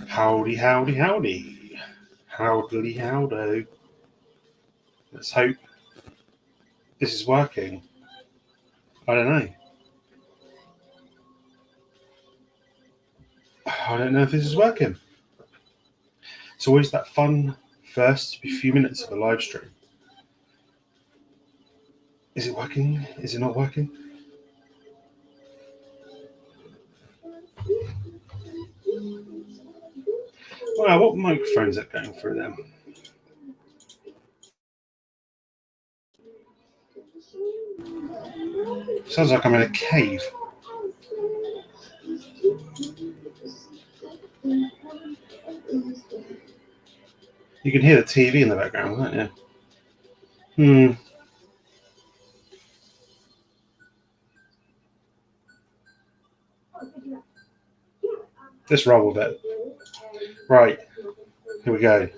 Howdy, howdy, howdy. Howdly, howdo. Let's hope this is working. I don't know. I don't know if this is working. It's always that fun first few minutes of a live stream. Is it working? Is it not working? Well, what microphone is that going through then? Sounds like I'm in a cave. You can hear the TV in the background, can't you? Let's roll with it. Right, here we go.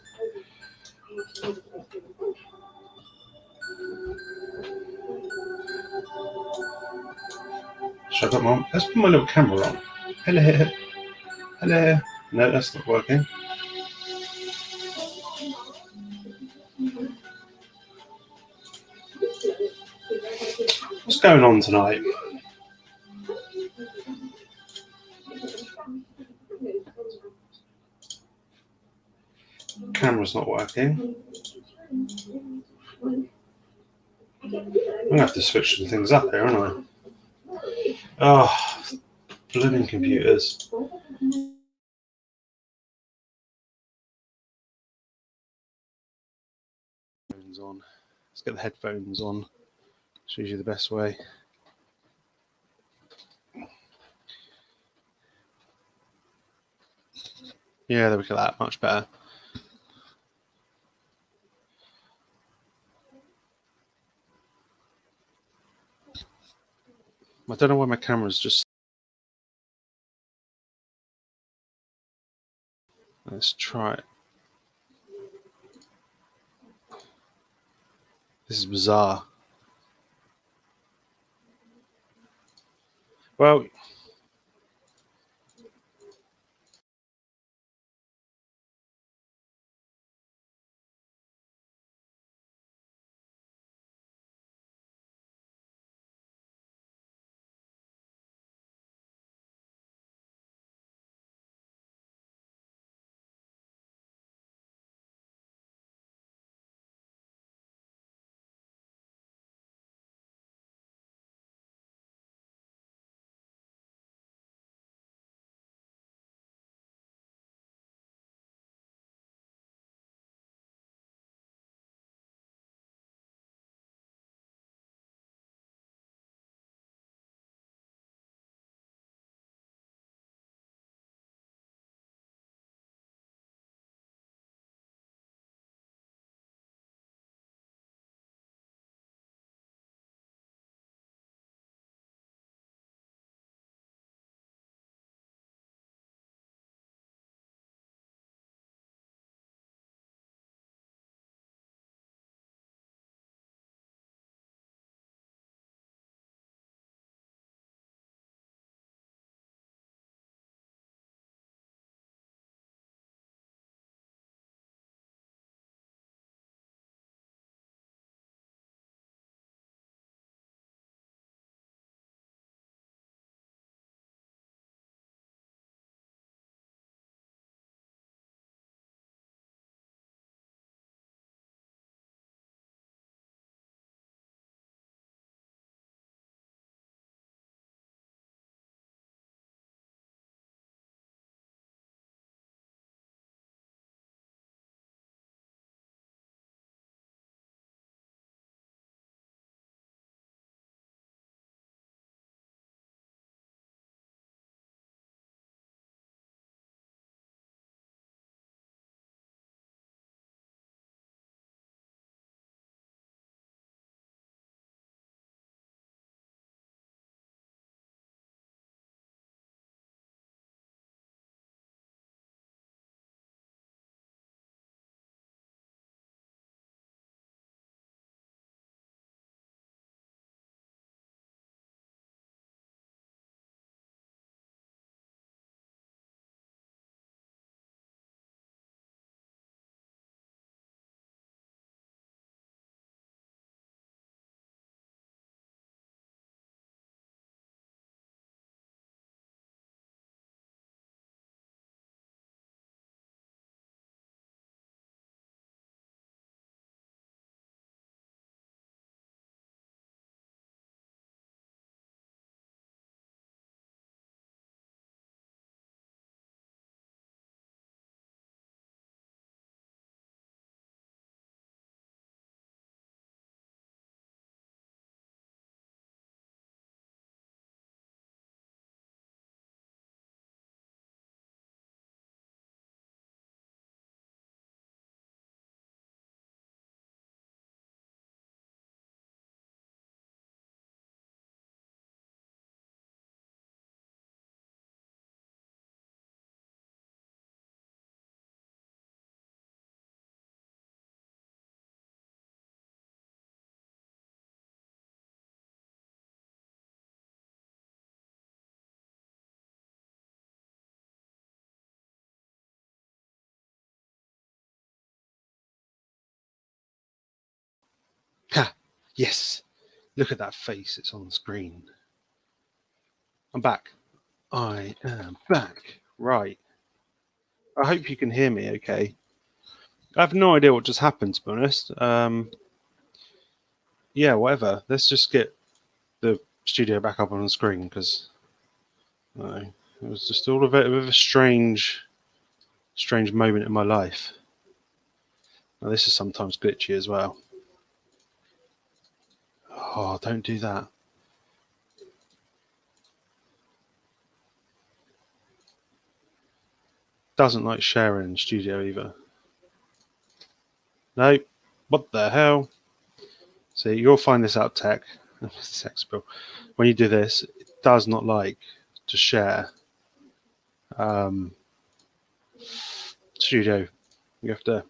Let's put my little camera on. Hello. Hello. No, that's not working. What's going on tonight? Camera's not working. I'm gonna have to switch some things up here, aren't I? Oh, blooming computers. On. Let's get the headphones on. It's usually the best way. Yeah, there we go. That much better. I don't know why my camera's just. Let's try it. This is bizarre. Well, Yes. Look at that face. It's on the screen. I'm back. I am back. Right. I hope you can hear me okay. I have no idea what just happened, to be honest. Yeah, whatever. Let's just get the studio back up on the screen because it was just all a bit of a strange moment in my life. Now, this is sometimes glitchy as well. Oh, don't do that. Doesn't like sharing in studio either. No, what the hell? See, you'll find this out, tech. Sex bill. When you do this, it does not like to share studio. You have to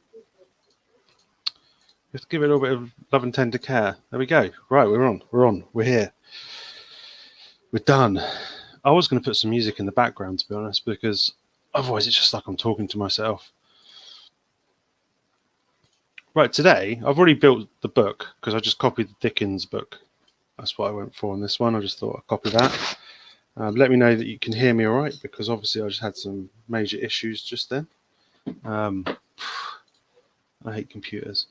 give it a little bit of love and tender care. There we go. Right, we're on. We're here. We're done. I was going to put some music in the background, to be honest, because otherwise it's just like I'm talking to myself. Right, today I've already built the book because I just copied the Dickens book. That's what I went for on this one. I just thought I'd copy that. Let me know that you can hear me all right, because obviously I just had some major issues just then. I hate computers.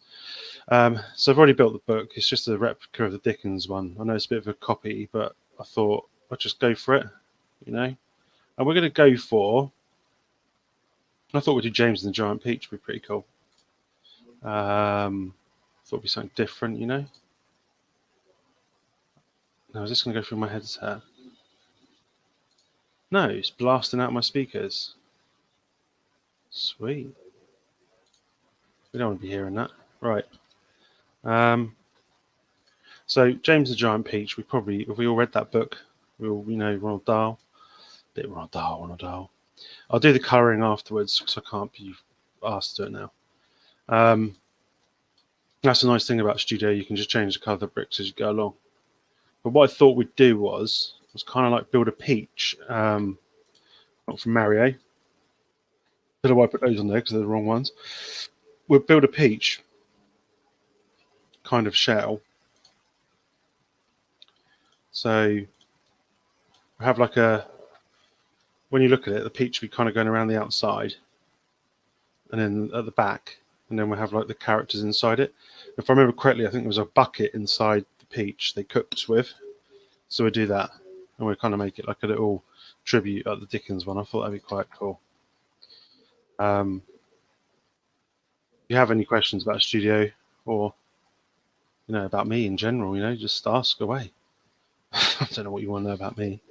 So I've already built the book. It's just a replica of the Dickens one. I know it's a bit of a copy, but I thought I'd just go for it, you know. And we're going to go for. I thought we'd do James and the Giant Peach. Would be pretty cool. Thought it'd be something different, you know. Now is this going to go through my headset? No, it's blasting out my speakers. Sweet. We don't want to be hearing that, right? So James the Giant Peach. If we all read that book, we all, Ronald Dahl. Ronald Dahl. I'll do the colouring afterwards because I can't be asked to do it now. That's a nice thing about Studio. You can just change the colour of the bricks as you go along. But what I thought we'd do was kind of like build a peach. Not from Mario. Don't know why I put those on there because they're the wrong ones. We'll build a peach kind of shell. So we have like when you look at it, the peach will be kind of going around the outside and then at the back, and then we have like the characters inside it. If I remember correctly, I think there was a bucket inside the peach they cooked with. So we do that, and we kind of make it like a little tribute at the Dickens one. I thought that'd be quite cool. If you have any questions about Studio or about me in general, just ask away. I don't know what you want to know about me.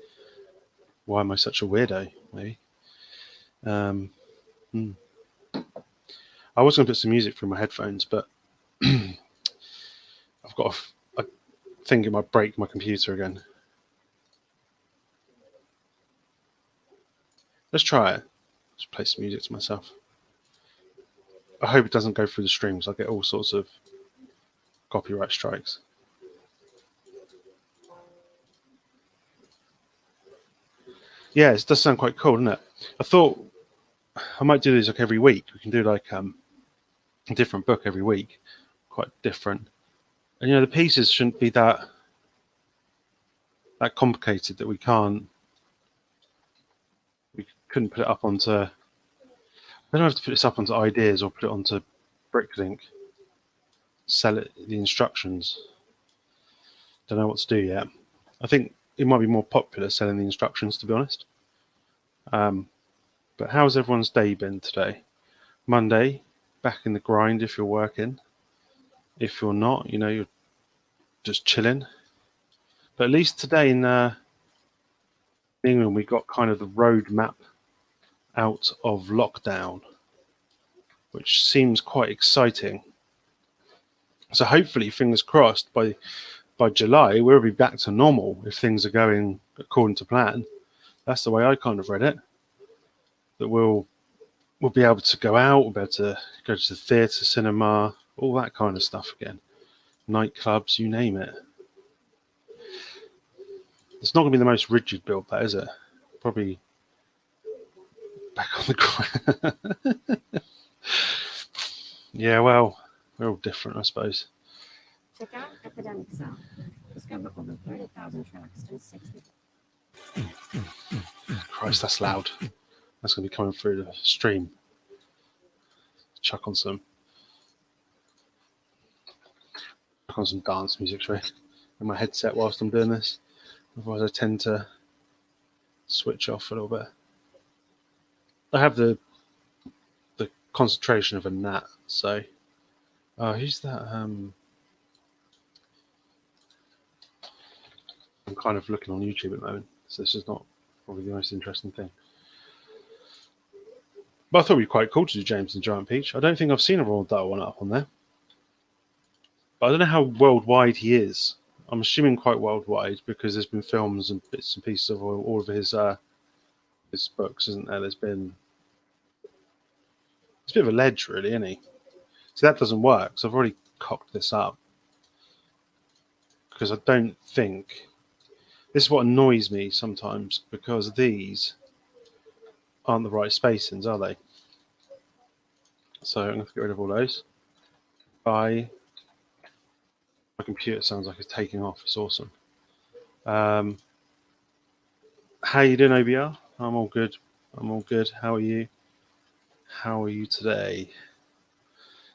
Why am I such a weirdo? Maybe. I was going to put some music through my headphones, but I've got I think it might break my computer again. Let's try it. Just play some music to myself. I hope it doesn't go through the streams. I'll get all sorts of copyright strikes. Yeah, it does sound quite cool, doesn't it? I thought I might do these like every week. We can do like a different book every week, quite different. And the pieces shouldn't be that complicated that we couldn't put it up onto. I don't have to put this up onto Ideas or put it onto Bricklink. Sell it the instructions. Don't know what to do yet. I think it might be more popular selling the instructions, to be honest. But how's everyone's day been today? Monday, back in the grind if you're working. If you're not, you're just chilling. But at least today in England, we got kind of the roadmap out of lockdown, which seems quite exciting. So hopefully, fingers crossed, by July, we'll be back to normal if things are going according to plan. That's the way I kind of read it. That we'll be able to go out, we'll be able to go to the theatre, cinema, all that kind of stuff again. Nightclubs, you name it. It's not going to be the most rigid build, that is it? Probably back on the ground. Yeah, well, we're all different, I suppose. Epidemic Sound. Discover over 30,000 tracks and 60. Christ, that's loud. That's going to be coming through the stream. Chuck on some dance music, shall we? In my headset whilst I'm doing this. Otherwise, I tend to switch off a little bit. I have the concentration of a gnat, so. Oh, who's that? I'm kind of looking on YouTube at the moment, so this is not probably the most interesting thing. But I thought it'd be quite cool to do James and the Giant Peach. I don't think I've seen a Roald Dahl one up on there. But I don't know how worldwide he is. I'm assuming quite worldwide because there's been films and bits and pieces of all of his books, isn't there? It's a bit of a ledge, really, isn't he? So that doesn't work. So I've already cocked this up because I don't think this is what annoys me sometimes because these aren't the right spacings, are they? So I'm going to get rid of all those. My computer sounds like it's taking off. It's awesome. How you doing, OBR? I'm all good. I'm all good. How are you? How are you today?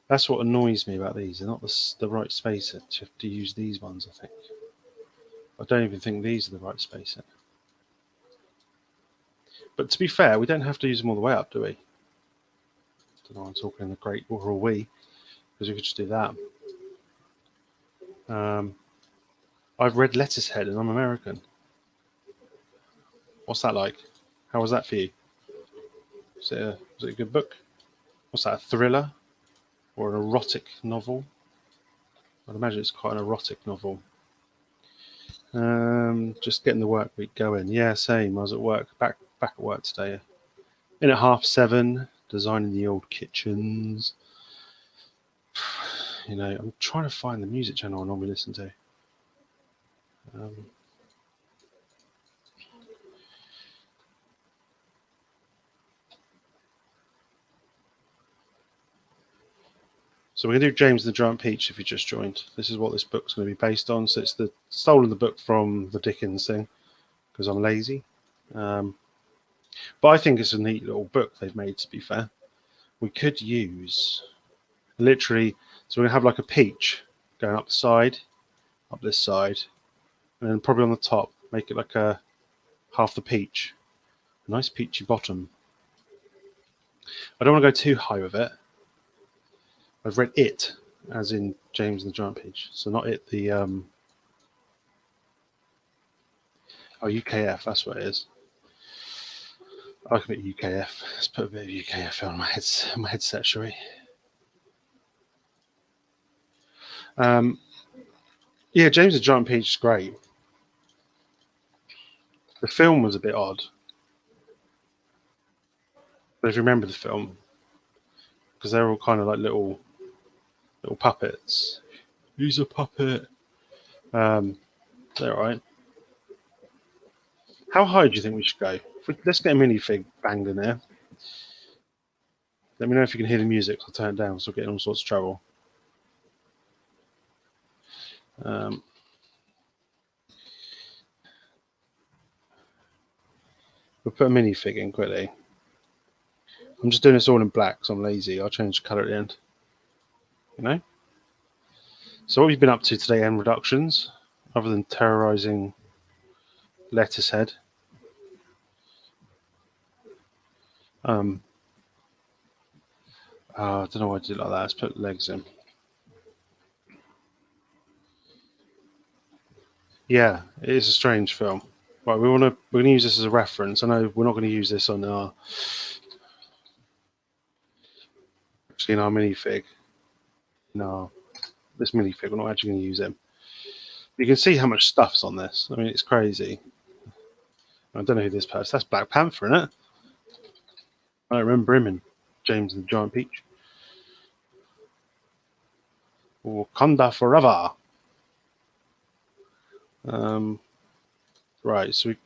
That's what annoys me about these. They're not the right spacing. You have to use these ones, I think. I don't even think these are the right spacing. But to be fair, we don't have to use them all the way up, do we? I don't know, I'm talking in the great oral we, because we could just do that. I've read Lettucehead and I'm American. What's that like? How was that for you? Was it a good book? What's that, a thriller? Or an erotic novel? I'd imagine it's quite an erotic novel. Just getting the work week going. Yeah, same. I was at work, back at work today. In at 7:30, designing the old kitchens. You know, I'm trying to find the music channel I normally listen to. So we're going to do James and the Giant Peach if you just joined. This is what this book's going to be based on. So it's stolen the book from the Dickens thing because I'm lazy. But I think it's a neat little book they've made, to be fair. We could use literally, so we're going to have like a peach going up the side, up this side, and then probably on the top, make it like a half the peach. A nice peachy bottom. I don't want to go too high with it. I've read it, as in James and the Giant Peach. So not it, the UKF, that's what it is. I like a bit of UKF. Let's put a bit of UKF on my headset, shall we? Yeah, James and the Giant Peach is great. The film was a bit odd. But if you remember the film, because they're all kind of like little puppets. He's a puppet. They're all right. How high do you think we should go? Let's get a minifig banged in there. Let me know if you can hear the music. I'll turn it down, so I'll get in all sorts of trouble. We'll put a minifig in quickly. I'm just doing this all in black because I'm lazy. I'll change the colour at the end. You know? So what have you been up to today, N Reductions, other than terrorising Lettucehead? I don't know why I did it like that. Let's put legs in. Yeah, it is a strange film. Right, we're gonna use this as a reference. I know we're not going to use this on our actually in our minifig. No, this minifig, we're not actually going to use him. You can see how much stuff's on this. I mean, it's crazy. I don't know who this person. That's Black Panther, isn't it? I remember him in James and the Giant Peach. Wakanda forever. Right, so we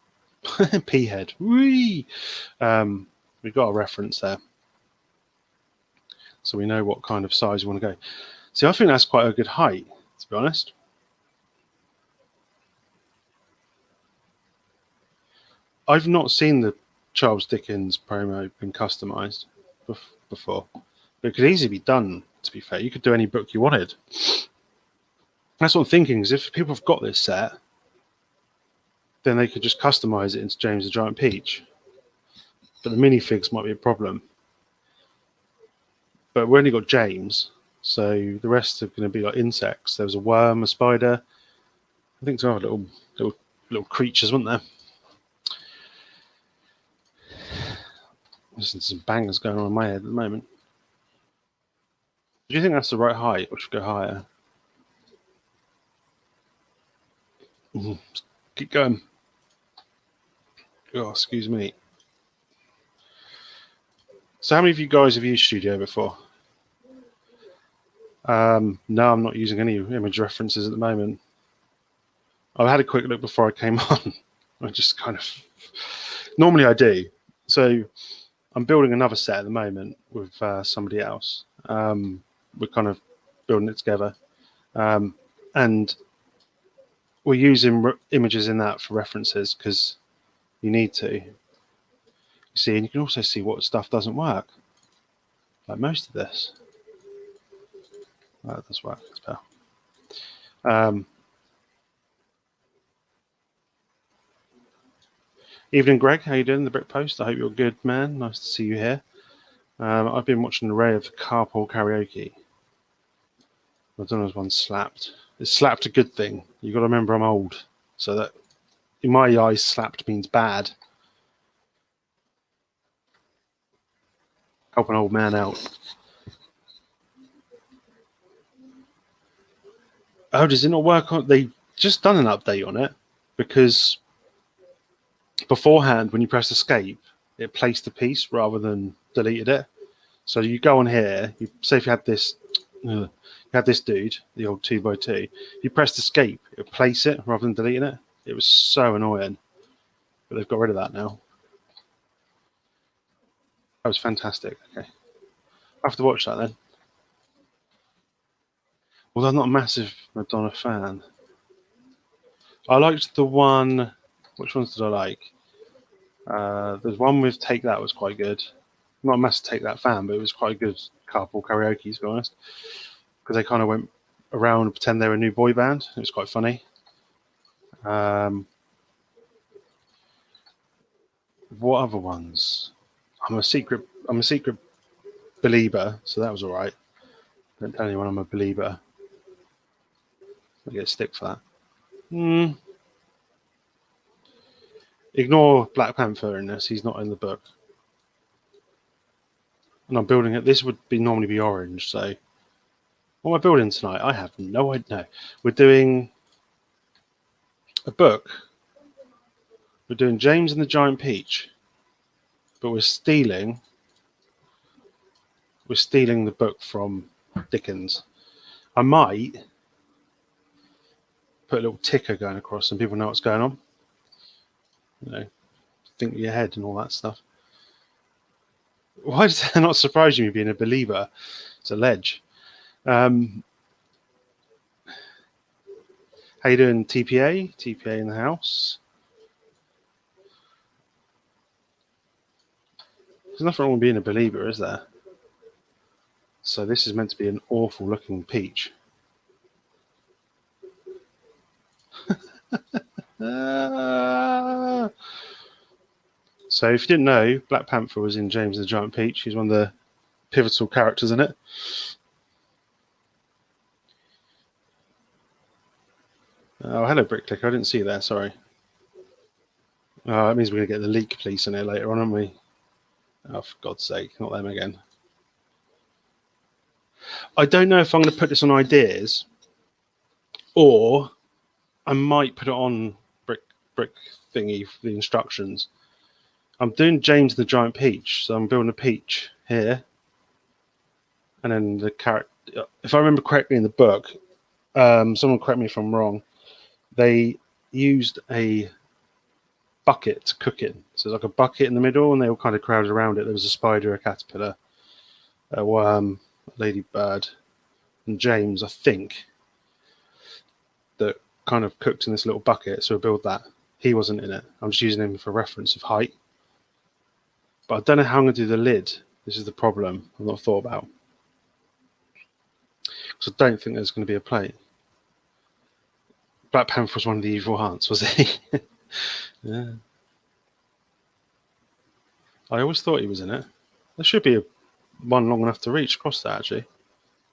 P-head. Whee! We've got a reference there. So we know what kind of size we want to go. See, I think that's quite a good height, to be honest. I've not seen the Charles Dickens promo been customized before, but it could easily be done. To be fair, you could do any book you wanted. That's what I'm thinking. Is if people have got this set, then they could just customize it into James the Giant Peach. But the minifigs might be a problem. But we only got James, so the rest are going to be like insects. There was a worm, a spider. I think some other little creatures, weren't there? There's some bangers going on in my head at the moment. Do you think that's the right height, or should we go higher? Keep going. Oh, excuse me. So how many of you guys have used Studio before? No, I'm not using any image references at the moment. I had a quick look before I came on. I just kind of... Normally I do. So I'm building another set at the moment with somebody else. We're kind of building it together. And we're using images in that for references because you need to. You see, and you can also see what stuff doesn't work. Like most of this. That does work as well. Evening, Greg. How you doing? The Brick Post. I hope you're good, man. Nice to see you here. I've been watching an array of carpool karaoke. I don't know if one slapped. Is slapped a good thing? You got to remember I'm old, so that in my eyes, slapped means bad. Help an old man out. Oh, does it not work on? They just done an update on it because beforehand, when you press escape, it placed the piece rather than deleted it. So you go on here. You say if you had this, you had this dude, the old 2x2. You pressed escape, it would place it rather than deleting it. It was so annoying, but they've got rid of that now. That was fantastic. Okay, I have to watch that then. Well, I'm not a massive Madonna fan. I liked the one. Which ones did I like? There's one with Take That was quite good. I'm not a massive Take That fan, but it was quite a good carpool karaoke, to be honest. Because they kind of went around and pretend they were a new boy band. It was quite funny. What other ones? I'm a secret believer, so that was all right. Don't tell anyone I'm a believer. I get a stick for that. Ignore Black Panther in this. He's not in the book. And I'm building it. This would normally be orange. So, what am I building tonight? I have no idea. No. We're doing a book. We're doing James and the Giant Peach, but we're stealing the book from Dickens. I might put a little ticker going across, and people know what's going on. You know, think with your head and all that stuff. Why does that not surprise you, me being a believer? It's a ledge. How you doing, TPA? TPA in the house. There's nothing wrong with being a believer, is there? So this is meant to be an awful looking peach. So if you didn't know, Black Panther was in James and the Giant Peach. He's one of the pivotal characters in it. Oh, hello, Bricklicker. I didn't see you there. Sorry. That means we're going to get the leak police in here later on, aren't we? Oh, for God's sake, not them again. I don't know if I'm going to put this on ideas, or I might put it on brick thingy for the instructions. I'm doing James the Giant Peach, so I'm building a peach here, and then the character. If I remember correctly in the book, someone correct me if I'm wrong. They used a bucket to cook in. So there's like a bucket in the middle, and they all kind of crowded around it. There was a spider, a caterpillar, a worm, a ladybird, and James, I think, that kind of cooked in this little bucket. So we'll build that He wasn't in it. I'm just using him for reference of height. But I don't know how I'm going to do the lid. This is the problem I've not thought about. Because I don't think there's going to be a plate. Black Panther was one of the evil Hunts, was he? Yeah. I always thought he was in it. There should be one long enough to reach across that, actually.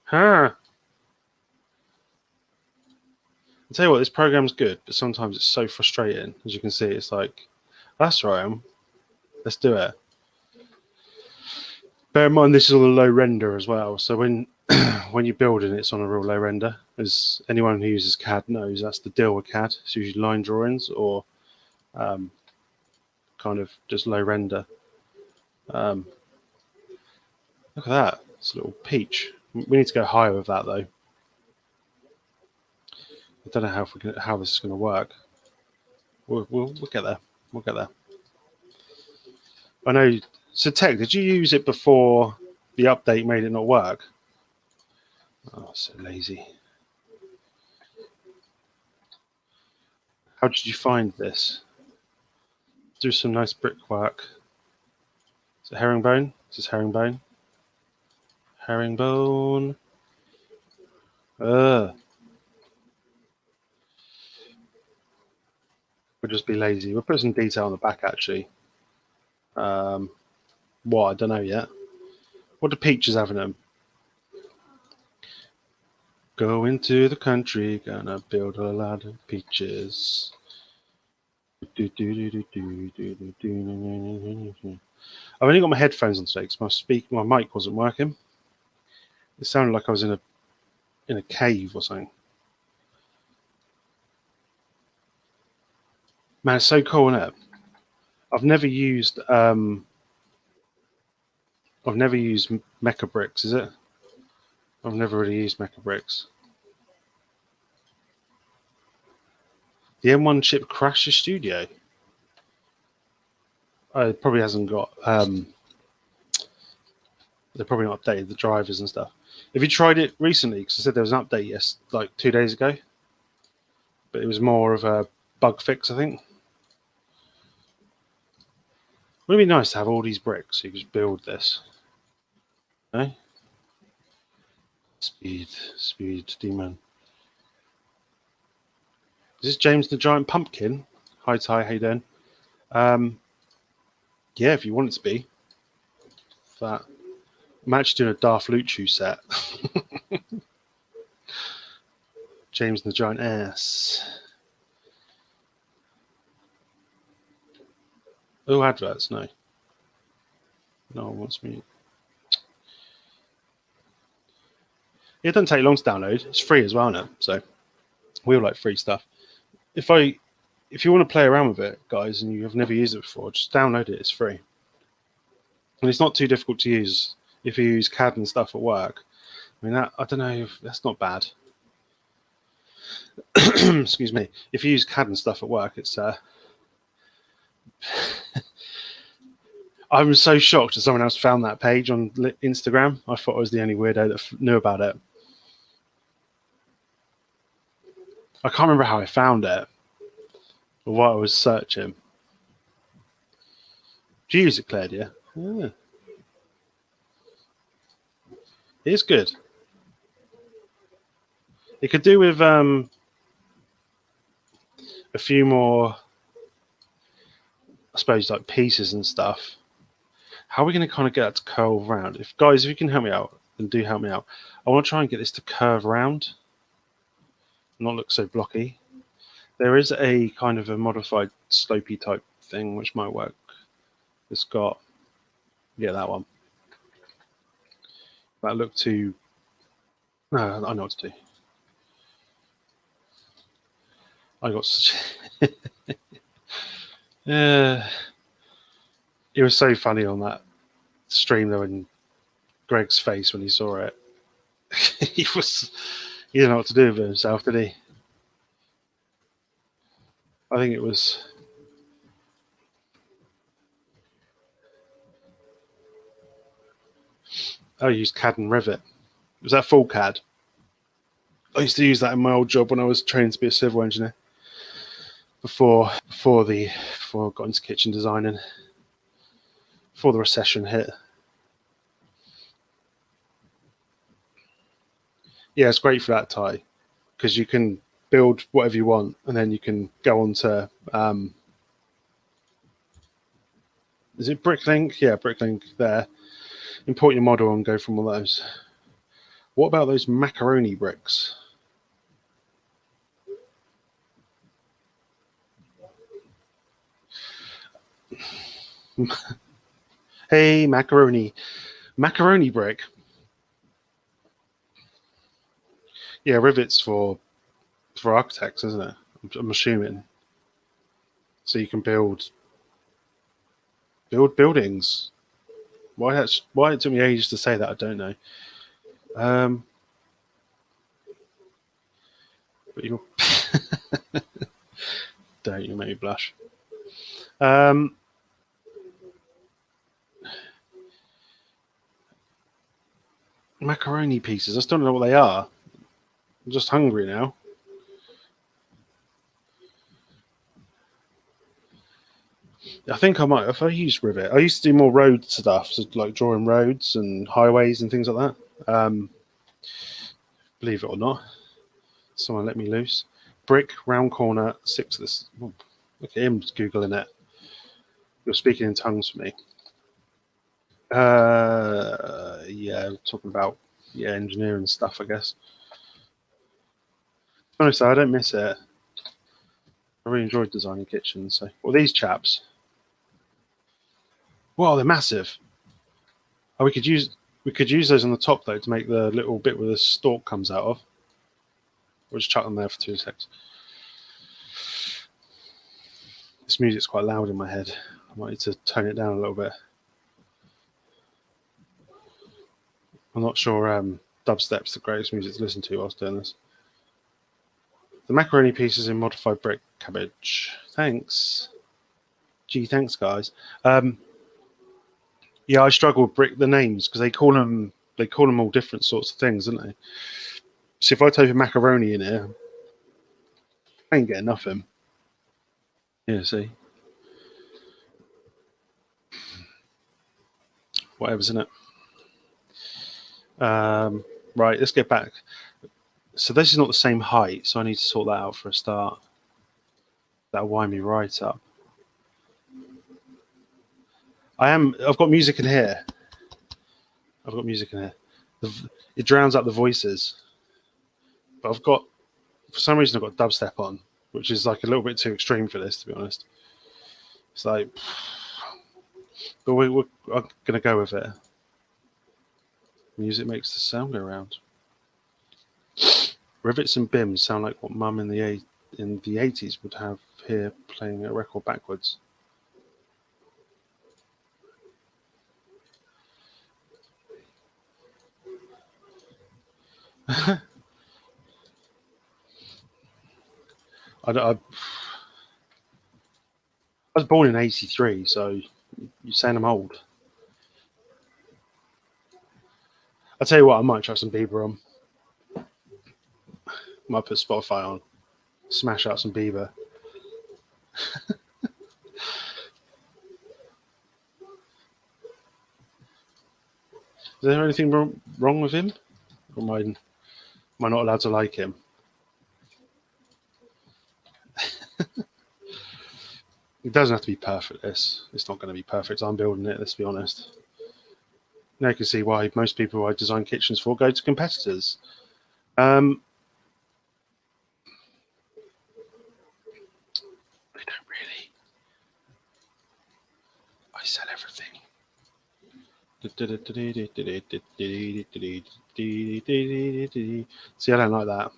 Ha! I tell you what, this program's good, but sometimes it's so frustrating. As you can see, it's like, that's right, let's do it. Bear in mind, this is on a low render as well. So when when you're building, it's on a real low render. As anyone who uses CAD knows, that's the deal with CAD. It's usually line drawings or kind of just low render. Look at that. It's a little peach. We need to go higher with that, though. I don't know how this is going to work. We'll get there. We'll get there. I know. So, Tech, did you use it before the update made it not work? Oh, so lazy. How did you find this? Do some nice brickwork. Is it herringbone? Is this herringbone? Herringbone. We'll just be lazy. We'll put some detail on the back, actually. What? I don't know yet. What do peaches have in them? Go into the country, gonna build a lot of peaches. I've only got my headphones on today because my mic wasn't working. It sounded like I was in a cave or something. Man, it's so cool, isn't it? I've never used Mecha Bricks, is it? I've never really used Mecha Bricks. The M1 chip crashed the studio. It probably hasn't got. They've probably not updated the drivers and stuff. Have you tried it recently? Because I said there was an update like 2 days ago, but it was more of a bug fix, I think. Wouldn't it be nice to have all these bricks so you could just build this? Okay. Speed, demon. Is this James the Giant Pumpkin? Hi Ty, how you doing? Yeah, if you want it to be. That. I'm actually doing a Darth Luchu set. James the Giant Ass. Oh, adverts, no. No one wants me. It doesn't take long to download. It's free as well now, so we all like free stuff. If you want to play around with it, guys, and you have never used it before, just download it. It's free, and it's not too difficult to use if you use CAD and stuff at work. I mean, I don't know if that's not bad. Excuse me. If you use CAD and stuff at work, it's I'm so shocked that someone else found that page on Instagram. I thought I was the only weirdo that knew about it. I can't remember how I found it or what I was searching. Do you use it, Claire? Yeah. It is good. It could do with a few more, I suppose, like pieces and stuff. How are we going to kind of get that to curve around? If you can help me out, then do help me out. I want to try and get this to curve around, not look so blocky. There is a kind of a modified slopey type thing which might work. It's got, yeah, that one. That look too. No, I know what to do. I got such. Yeah. It was so funny on that stream though, in Greg's face when he saw it. He didn't know what to do with himself, did he? I think it was. I used CAD and Revit. Was that full CAD? I used to use that in my old job when I was training to be a civil engineer. before I got into kitchen designing, before the recession hit. Yeah, it's great for that, Ty, because you can build whatever you want, and then you can go on to is it Bricklink? Yeah, Bricklink there. Import your model and go from all those. What about those macaroni bricks? Hey, macaroni brick. Yeah, Rivet's for architects, isn't it? I'm assuming. So you can build buildings. Why it took me ages to say that, I don't know. But you don't, you make me blush. Macaroni pieces. I still don't know what they are. I'm just hungry now. I think I might. If I use Rivet, I used to do more road stuff, so like drawing roads and highways and things like that. Believe it or not, someone let me loose. Brick, round corner, 6 of this. Look at him googling it. You're speaking in tongues for me. Yeah, talking about engineering stuff, I guess. Honestly, I don't miss it. I really enjoyed designing kitchens. So, well, these chaps. Well, they're massive. Oh, we could use those on the top though to make the little bit where the stalk comes out of. We'll just chuck them there for 2 seconds. This music's quite loud in my head. I might need to tone it down a little bit. I'm not sure dubstep's the greatest music to listen to whilst doing this. The macaroni pieces in modified brick cabbage. Thanks. Gee, thanks, guys. Yeah, I struggle with the names because they call them all different sorts of things, don't they? So if I type in macaroni in here, I ain't getting nothing. Yeah, see. Whatever's in it. Right, let's get back. So this is not the same height, so I need to sort that out for a start. That'll wind me right up. I've got music in here. It drowns out the voices. But for some reason, I've got dubstep on, which is like a little bit too extreme for this, to be honest. It's like, but we're going to go with it. Music makes the sound go around. Rivets and bims sound like what Mum in the 80s would have here playing a record backwards. I was born in '83, so you're saying I'm old. I'll tell you what, I might try some Bieber on. Might put Spotify on. Smash out some Bieber. Is there anything wrong with him? Or am I not allowed to like him? It doesn't have to be perfect, it's not going to be perfect. I'm building it, let's be honest. Now you can see why most people I design kitchens for go to competitors. They don't really. I sell everything. See, I don't like that.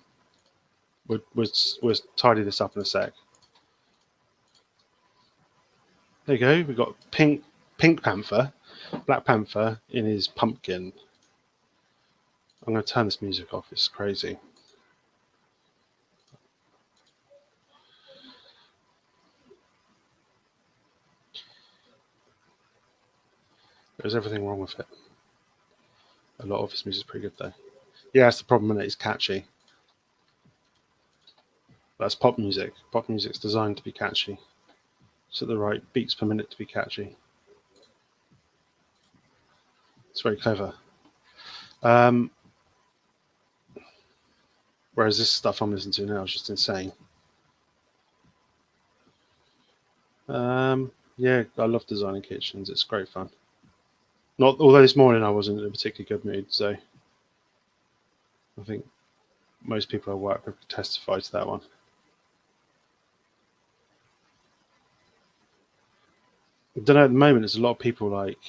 We'll tidy this up in a sec. There you go. We've got Pink Panther, Black Panther in his pumpkin. I'm going to turn this music off. It's crazy. There's everything wrong with it. A lot of his music's pretty good though. Yeah, that's the problem, and it's catchy. That's pop music. Pop music's designed to be catchy. It's at the right beats per minute to be catchy. It's very clever. Whereas this stuff I'm listening to now is just insane. Yeah, I love designing kitchens. It's great fun. Not although this morning I wasn't in a particularly good mood, so I think most people I work with testify to that one. I don't know, at the moment there's a lot of people like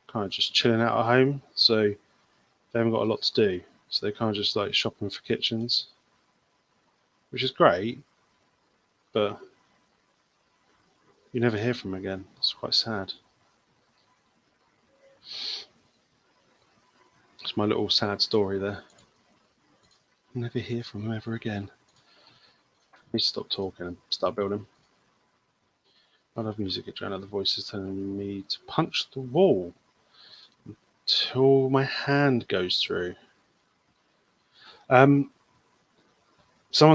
kind of just chilling out at home, so they haven't got a lot to do. So they kind of just like shopping for kitchens, which is great, but you never hear from them again. It's quite sad. It's my little sad story there. Never hear from them ever again. I need to stop talking and start building. I love music. It drowned out the voices telling me to punch the wall until my hand goes through. Someone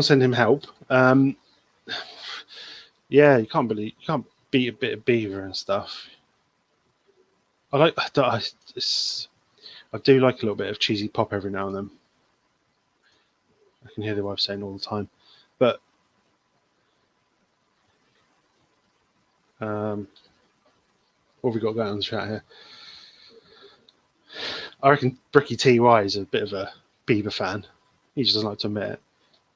send him help. Yeah, you can't beat a bit of beaver and stuff. I do like a little bit of cheesy pop every now and then. I can hear the wife saying all the time, but what have we got going on the chat here? I reckon Bricky TY is a bit of a Bieber fan. He just doesn't like to admit it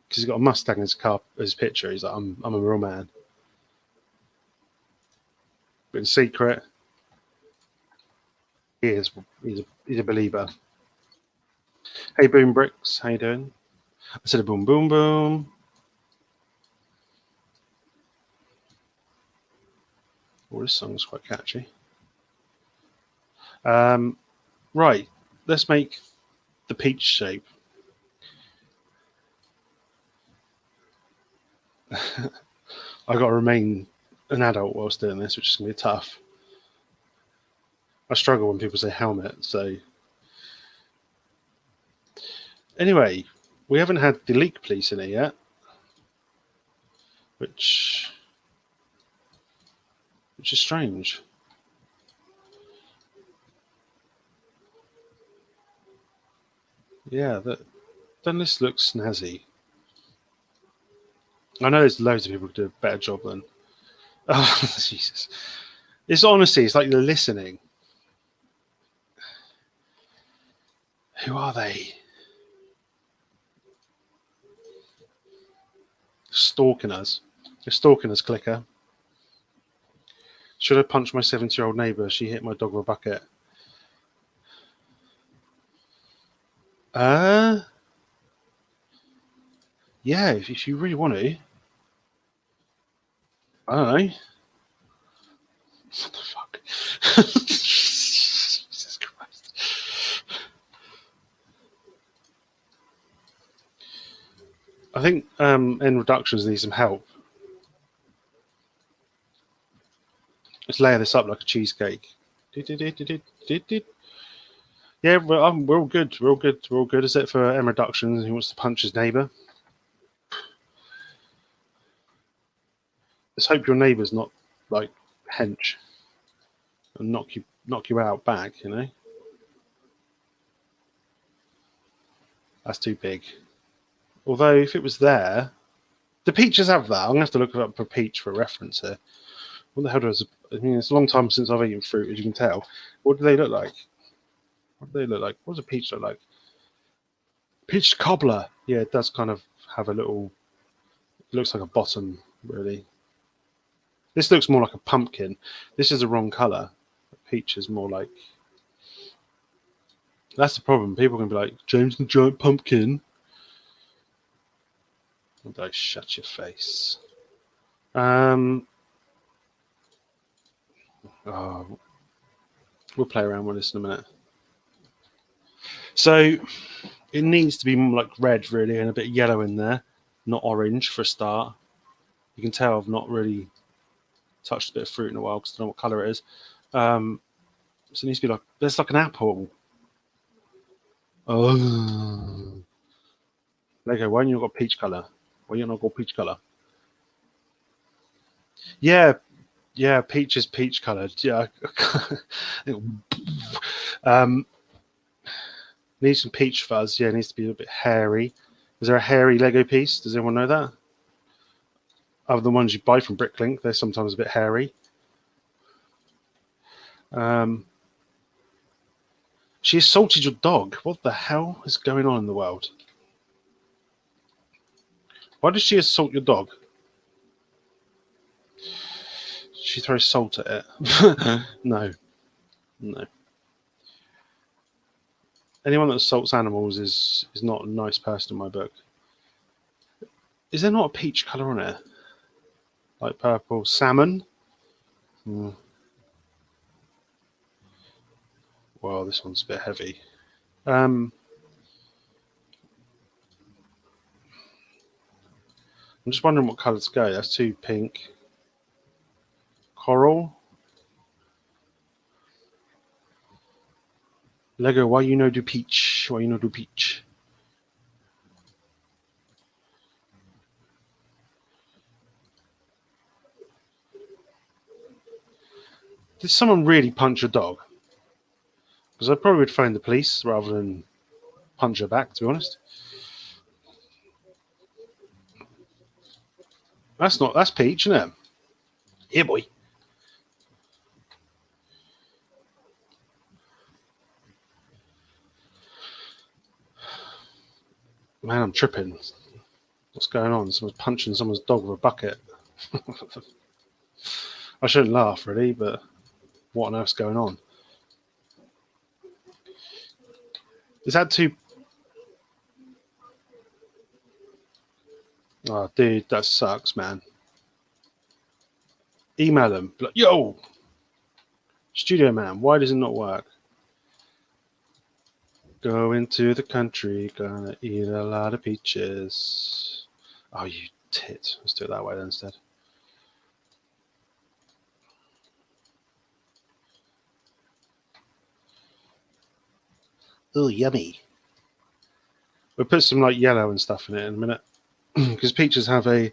because he's got a Mustang in his car, his picture. He's like, I'm a real man. But in secret, he's a believer. Hey, Boom Bricks, how you doing? I said a boom, boom, boom. Oh, this song's quite catchy. Right, let's make the peach shape. I got to remain an adult whilst doing this, which is going to be tough. I struggle when people say helmet, so... Anyway, we haven't had the leak police in here yet, which is strange. Yeah, then this looks snazzy. I know there's loads of people who do a better job than... Oh, Jesus. It's honestly, it's like they're listening. Who are they? Stalking us. They're stalking us, Clicker. Should I punch my 70-year-old neighbour? She hit my dog with a bucket. Yeah, if you really want to. I don't know. What the fuck? Jesus Christ. I think End Reductions need some help. Let's layer this up like a cheesecake. Yeah, we're all good. We're all good. We're all good. Is it for End Reductions? He wants to punch his neighbour. Let's hope your neighbour's not like hench and knock you out back. You know, that's too big. Although if it was there, the peaches have that. I'm gonna have to look up for peach for a reference here. What the hell does? I mean, it's a long time since I've eaten fruit, as you can tell. What do they look like? What do they look like? What does a peach look like? Peach cobbler. Yeah, it does kind of have a little. It looks like a bottom, really. This looks more like a pumpkin. This is the wrong colour. Peach is more like. That's the problem. People can be like, James the Giant Pumpkin. And I shut your face. Oh, we'll play around with this in a minute. So it needs to be more like red, really, and a bit of yellow in there, not orange for a start. You can tell I've not really touched a bit of fruit in a while because I don't know what colour it is. So it needs to be like, there's like an apple. Oh. Lego, why haven't you got peach colour? Why you not got peach colour? Yeah, yeah, peach is peach coloured. Yeah. Needs some peach fuzz. Yeah, it needs to be a bit hairy. Is there a hairy Lego piece? Does anyone know that? Other than ones you buy from Bricklink, they're sometimes a bit hairy. She assaulted your dog. What the hell is going on in the world? Why did she assault your dog? She throws salt at it. No. Anyone that assaults animals is not a nice person in my book. Is there not a peach colour on it? Like purple salmon? Well, this one's a bit heavy. I'm just wondering what colour to go. That's too pink. Coral. Lego, why you no do peach? Why you no do peach? Did someone really punch your dog? Because I probably would phone the police rather than punch her back, to be honest. That's peach, isn't it? Yeah, boy. Man, I'm tripping. What's going on? Someone's punching someone's dog with a bucket. I shouldn't laugh, really, but what on earth's going on? Is that too... Oh, dude, that sucks, man. Email them. Like, yo! Studio man, why does it not work? Go into the country, gonna eat a lot of peaches. Oh, you tit. Let's do it that way then instead. Oh, yummy. We'll put some like yellow and stuff in it in a minute. Because peaches have a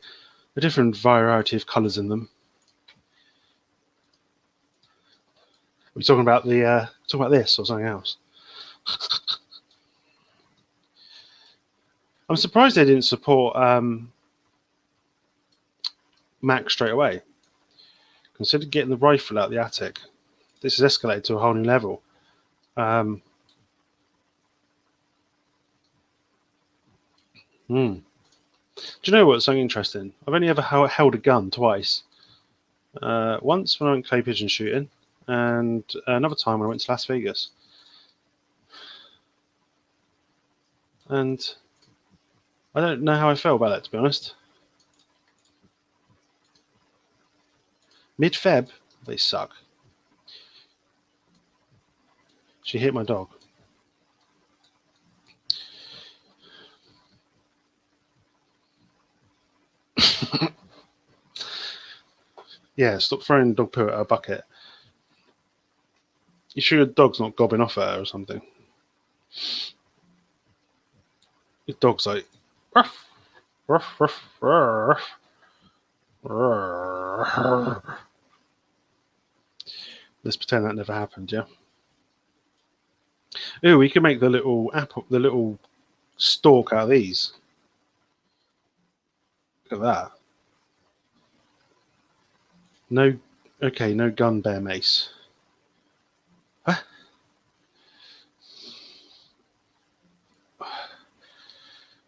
different variety of colours in them. Are we talking about this or something else? I'm surprised they didn't support Mac straight away. Consider getting the rifle out the attic. This has escalated to a whole new level. Do you know what's something interesting? I've only ever held a gun twice. Once when I went clay pigeon shooting, and another time when I went to Las Vegas. And I don't know how I felt about that, to be honest. Mid-Feb, they suck. She hit my dog. Yeah, stop throwing dog poo at a bucket. You sure your dog's not gobbing off at her or something? Your dog's like, ruff, ruff, ruff, ruff, ruff. Let's pretend that never happened, yeah? Ooh, we can make the little apple, the little stalk out of these. Look at that. No, okay, no gun bear mace. Huh?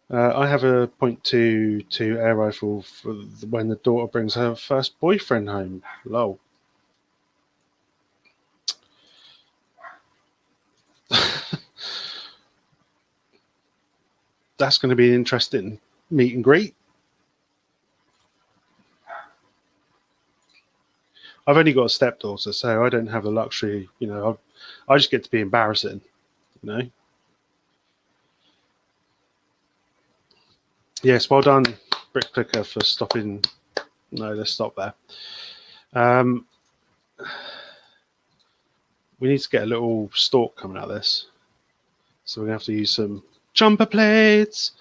I have a .22 air rifle for when the daughter brings her first boyfriend home. Lol. That's going to be an interesting meet and greet. I've only got a stepdaughter, so I don't have the luxury, you know, I just get to be embarrassing, you know. Yes, well done, Brick Clicker, for stopping. No, let's stop there. We need to get a little stalk coming out of this. So we're going to have to use some jumper plates.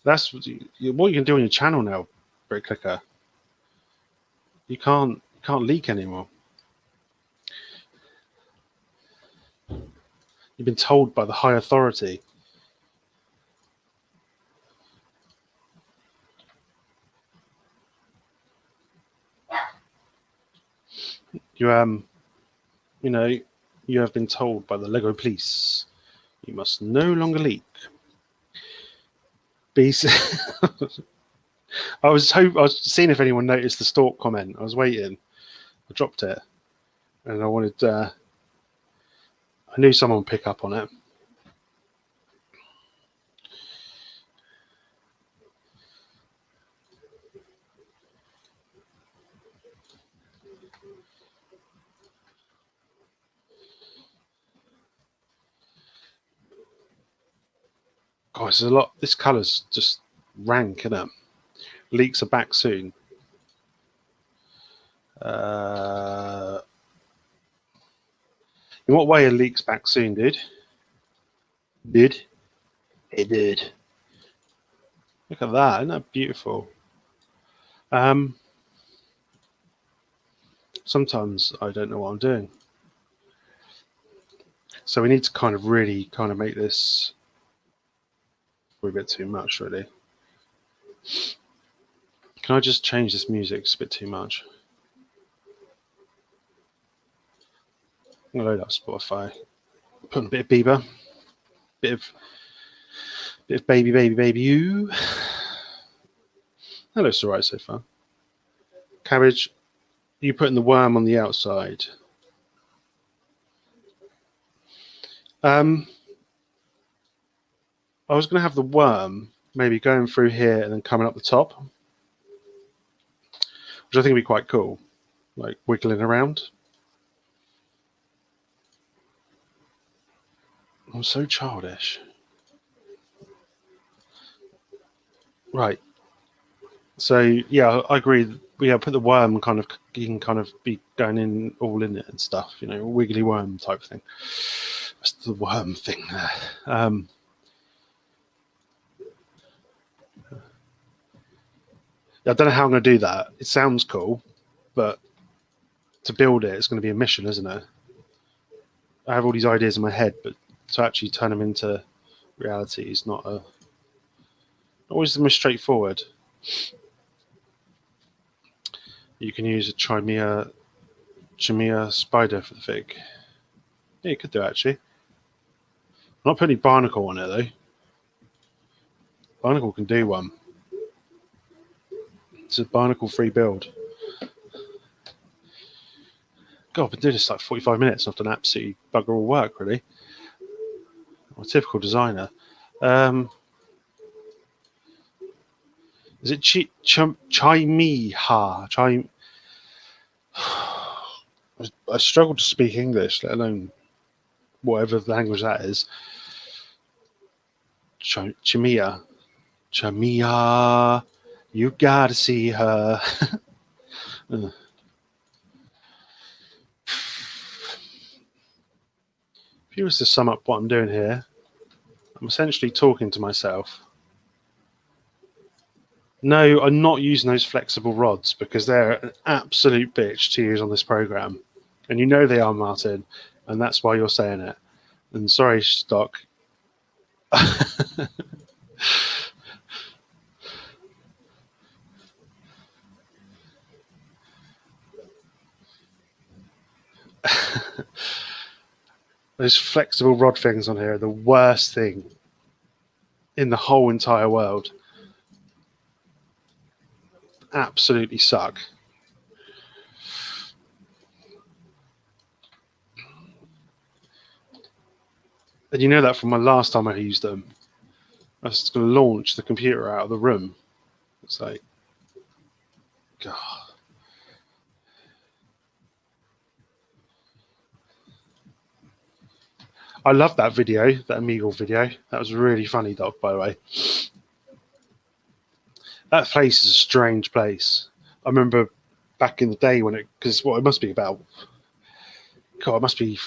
That's what you can do on your channel now, BrickClicker. You can't leak anymore. You've been told by the high authority. You you know, you have been told by the Lego police you must no longer leak. I was seeing if anyone noticed the stalk comment. I was waiting. I dropped it, and I wanted. I knew someone would pick up on it. Guys, there's a lot. This colour's just rank, isn't it? Leaks are back soon. In what way are leaks back soon, dude? Dude? Hey, dude. Look at that. Isn't that beautiful? Sometimes I don't know what I'm doing. So we need to kind of really make this a bit too much, really. Can I just change this music? It's a bit too much. I'm gonna load up Spotify. Put on a bit of Bieber, bit of baby you. That looks alright so far. Cabbage, you putting the worm on the outside. I was going to have the worm maybe going through here and then coming up the top, which I think would be quite cool, like wiggling around. I'm so childish. Right. So yeah, I agree. Yeah, put the worm you can kind of be going in all in it and stuff, you know, wiggly worm type thing. That's the worm thing there. I don't know how I'm going to do that. It sounds cool, but to build it, it's going to be a mission, isn't it? I have all these ideas in my head, but to actually turn them into reality is not always the most straightforward. You can use a Chimera spider for the fig. Yeah, you could do actually. I'm not putting any barnacle on it though. Barnacle can do one. It's a barnacle-free build. God, I've been doing this like 45 minutes. I've done absolutely bugger all work, really. I'm a typical designer. Is it Chimiha? I struggle to speak English, let alone whatever language that is. Chimia. You gotta see her. If you was to sum up what I'm doing here, I'm essentially talking to myself. No, I'm not using those flexible rods because they're an absolute bitch to use on this program. And you know they are, Martin, and that's why you're saying it. And sorry, Stock. Those flexible rod things on here are the worst thing in the whole entire world. Absolutely suck. And you know that from my last time I used them. I was going to launch the computer out of the room. It's like, God. I love that video, that Omegle video. That was really funny, Doc, by the way. That place is a strange place. I remember back in the day when it must be about, God, it must be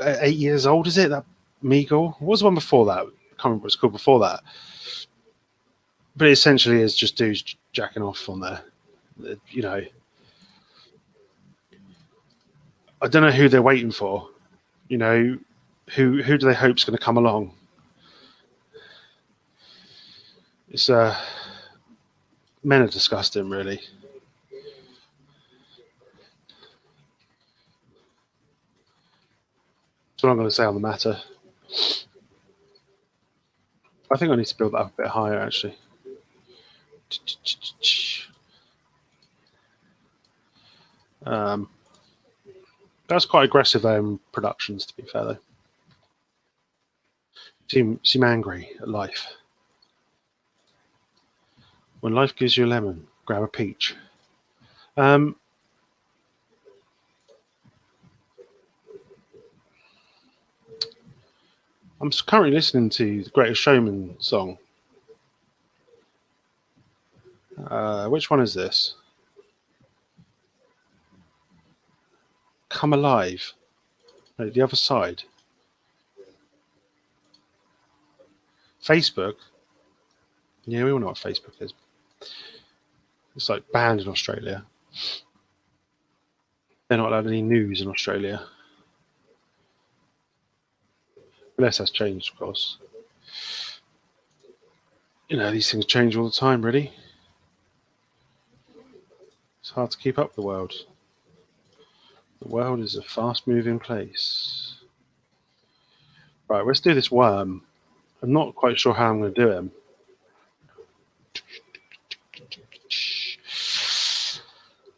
8 years old, is it? That Omegle? What was the one before that? I can't remember what it's called before that. But it essentially is just dudes jacking off on there. You know, I don't know who they're waiting for. You know, who do they hope's going to come along? It's men are disgusting, really. That's what I'm going to say on the matter. I think I need to build that up a bit higher, actually. That's quite aggressive productions, to be fair, though. Seem angry at life. When life gives you a lemon, grab a peach. I'm currently listening to the Greatest Showman song. Which one is this? Come Alive. No, the other side. Facebook. Yeah, we all know what Facebook is. It's like banned in Australia. They're not allowed any news in Australia. Unless that's changed, of course. You know, these things change all the time, really. It's hard to keep up with the world. The world is a fast-moving place. Right, let's do this worm. I'm not quite sure how I'm going to do him.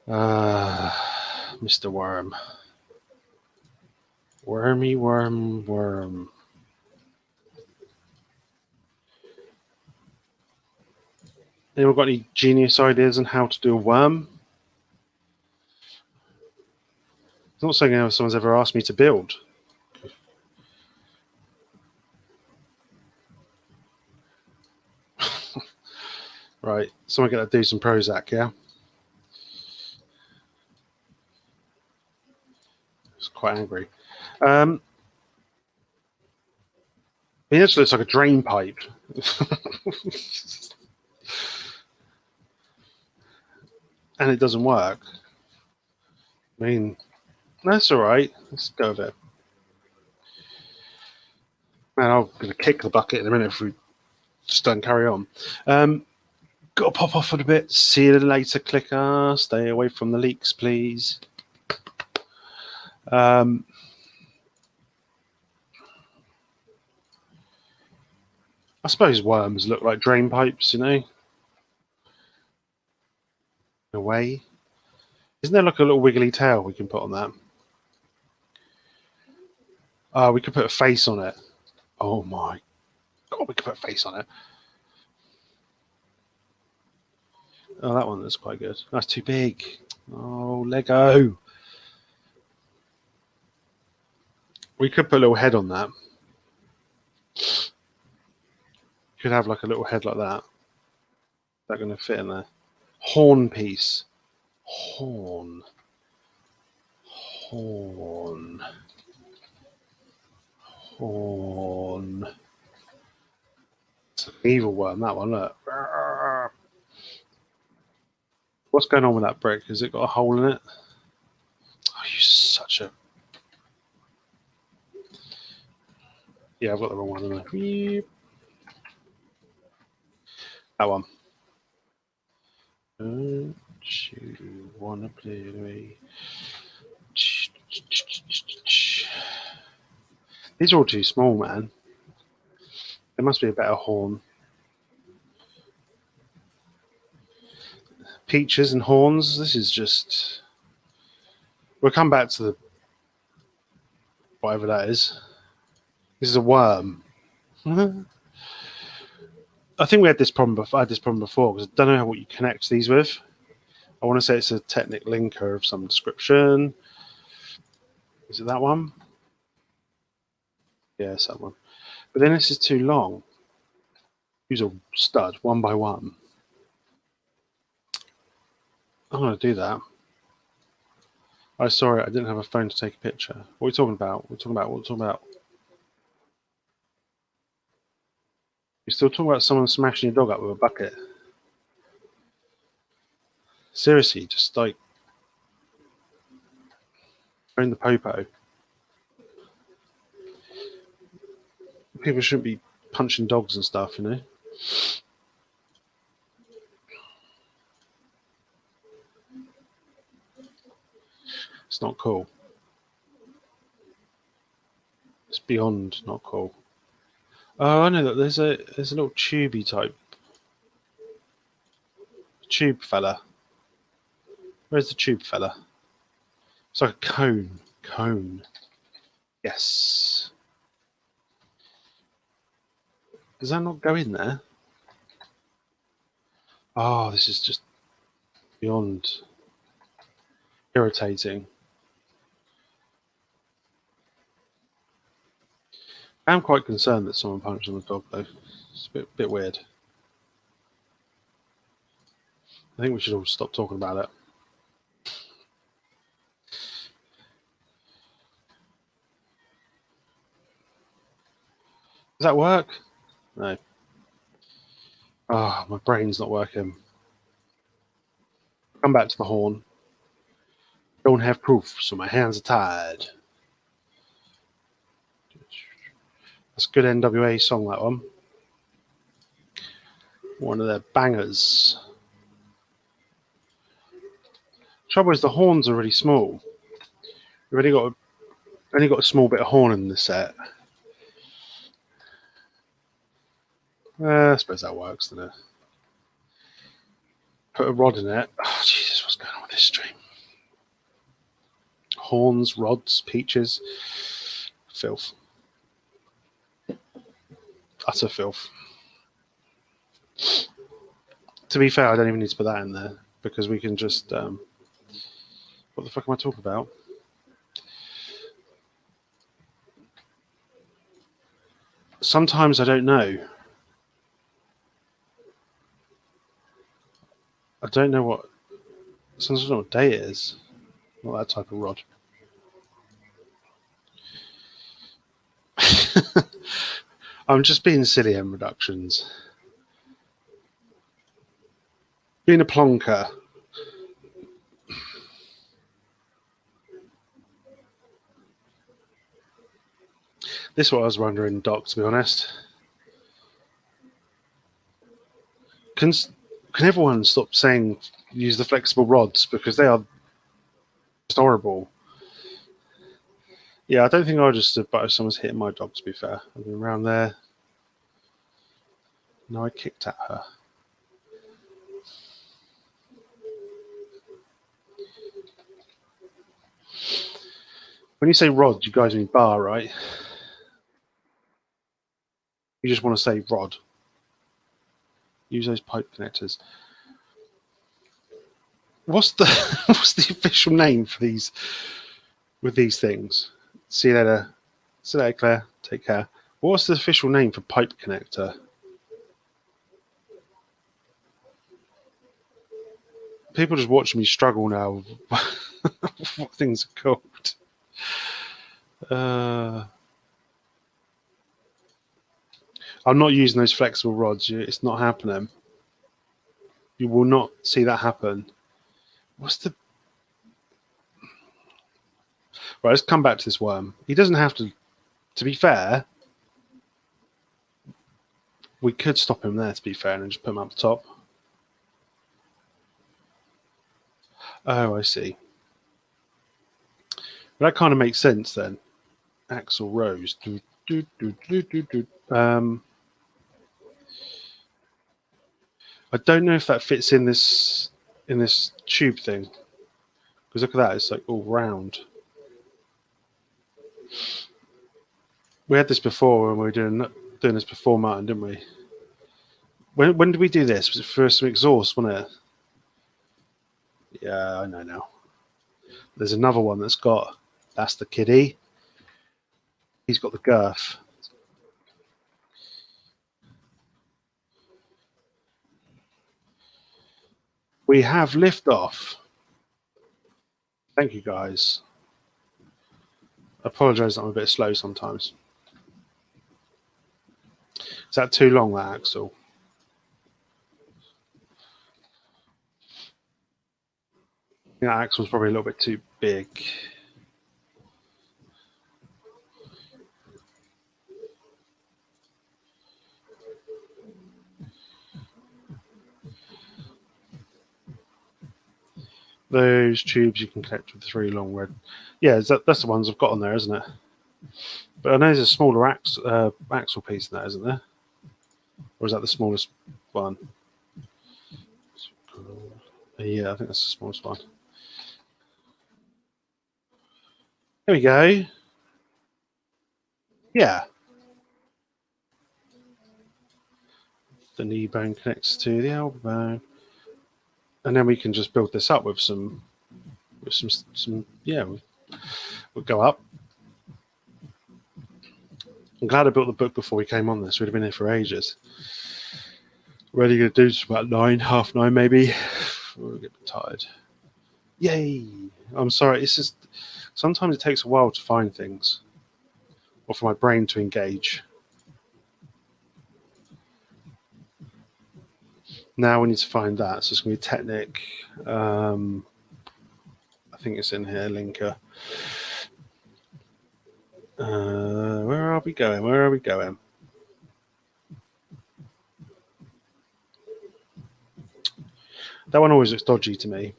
Mr. Worm. Wormy worm. Anyone got any genius ideas on how to do a worm? It's not something someone's ever asked me to build. Right, someone got to do some Prozac, yeah? It's quite angry. It actually looks like a drain pipe. And it doesn't work. I mean, that's all right. Let's go with it. Man, I'm going to kick the bucket in a minute if we just don't carry on. Got to pop off for a bit. See you later, clicker. Stay away from the leaks, please. I suppose worms look like drain pipes, you know? In a way. Isn't there like a little wiggly tail we can put on that? We could put a face on it. Oh my God, we could put a face on it. Oh, that one looks quite good. That's too big. Oh, Lego. We could put a little head on that. Could have like a little head like that. Is that going to fit in there? Horn piece. Horn. It's an evil worm, that one, look. What's going on with that brick? Has it got a hole in it? Oh, you such a... Yeah, I've got the wrong one in there. That one. Don't you wanna play with me? These are all too small, man. There must be a better horn. Peaches and horns. This is just... We'll come back to the... whatever that is. This is a worm. I think we had this problem before. I had this problem before because I don't know what you connect these with. I want to say it's a Technic linker of some description. Is it that one? Yeah, it's that one. But then this is too long. Use a stud one by one. I'm going to do that. I saw it. I didn't have a phone to take a picture. What are we talking about? What are we talking about? You're still talking about someone smashing your dog up with a bucket. Seriously, just like own the popo. People shouldn't be punching dogs and stuff, you know. It's not cool. It's beyond not cool. Oh, I know that there's a little tubey type tube fella. Where's the tube fella? It's like a cone. Cone. Yes. Does that not go in there? Oh, this is just beyond irritating. I'm quite concerned that someone punched on the dog, though. It's a bit weird. I think we should all stop talking about it. Does that work? No. Ah, my brain's not working. Come back to the horn. Don't have proof, so my hands are tied. That's a good NWA song, that one. One of their bangers. Trouble is, the horns are really small. We've only got a small bit of horn in the set. I suppose that works, doesn't it? Put a rod in it. Oh, Jesus, what's going on with this stream? Horns, rods, peaches. Filth. Utter filth. To be fair, I don't even need to put that in there because we can just... what the fuck am I talking about? Sometimes I don't know. I don't know what... Sometimes I don't know what day it is. Not that type of rod. I'm just being silly in reductions. Being a plonker. This is what I was wondering, Doc, to be honest. Can everyone stop saying use the flexible rods because they are just horrible? Yeah, I don't think I would just stood by if someone's hitting my dog, to be fair. I've been around there. No, I kicked at her. When you say rod, you guys mean bar, right? You just want to say rod. Use those pipe connectors. What's the what's the official name for these with these things? See you later. See you later, Claire. Take care. What's the official name for pipe connector? People just watching me struggle now. What things are called? I'm not using those flexible rods. It's not happening. You will not see that happen. What's the... Right, let's come back to this worm. He doesn't have to... To be fair, we could stop him there, to be fair, and just put him up the top. Oh, I see. But that kind of makes sense then. Axl Rose. I don't know if that fits in this tube thing. Because look at that, it's like all round. We had this before when we were doing this before Martin, didn't we? When did we do this? Was it for some exhaust, wasn't it? Yeah, I know now. There's another one that's the kiddie. He's got the girth. We have liftoff. Thank you, guys. I apologise that I'm a bit slow sometimes. Is that too long, that Axel? that axle's probably a little bit too big. Those tubes you can connect with 3 long red. Yeah, that's the ones I've got on there, isn't it? But I know there's a smaller axle piece in that, isn't there? Or is that the smallest one? Yeah, I think that's the smallest one. There we go. Yeah. The knee bone connects to the elbow bone. And then we can just build this up with some yeah, we'll go up. I'm glad I built the book before we came on this. We'd have been here for ages. Ready to do just about 9, half 9 maybe. We'll get tired. Yay! I'm sorry. It's just sometimes it takes a while to find things, or for my brain to engage. Now we need to find that. So it's going to be Technic. I think it's in here. Linker. Where are we going? Where are we going? That one always looks dodgy to me.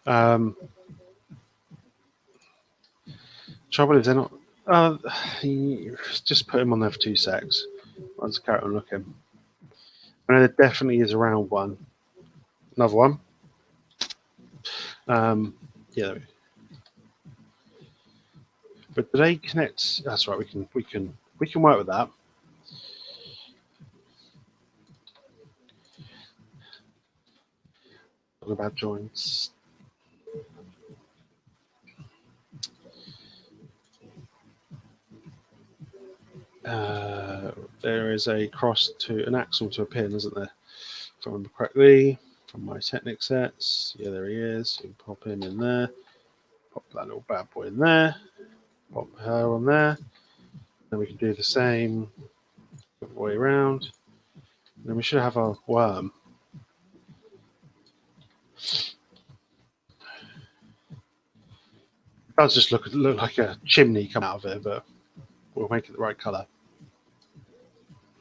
Trouble is they're not. Just put him on there for 2 secs. Let's carry on looking. I know there definitely is a round one. Another one. Yeah. There we go. But do they connect? That's right. We can work with that. Talking about joints. There is a cross to an axle to a pin, isn't there? If I remember correctly, from my Technic sets. Yeah, there he is. You can pop him in there. Pop that little bad boy in there. Pop her on there. Then we can do the same the way around. Then we should have our worm. It does just look like a chimney come out of it, but we'll make it the right colour.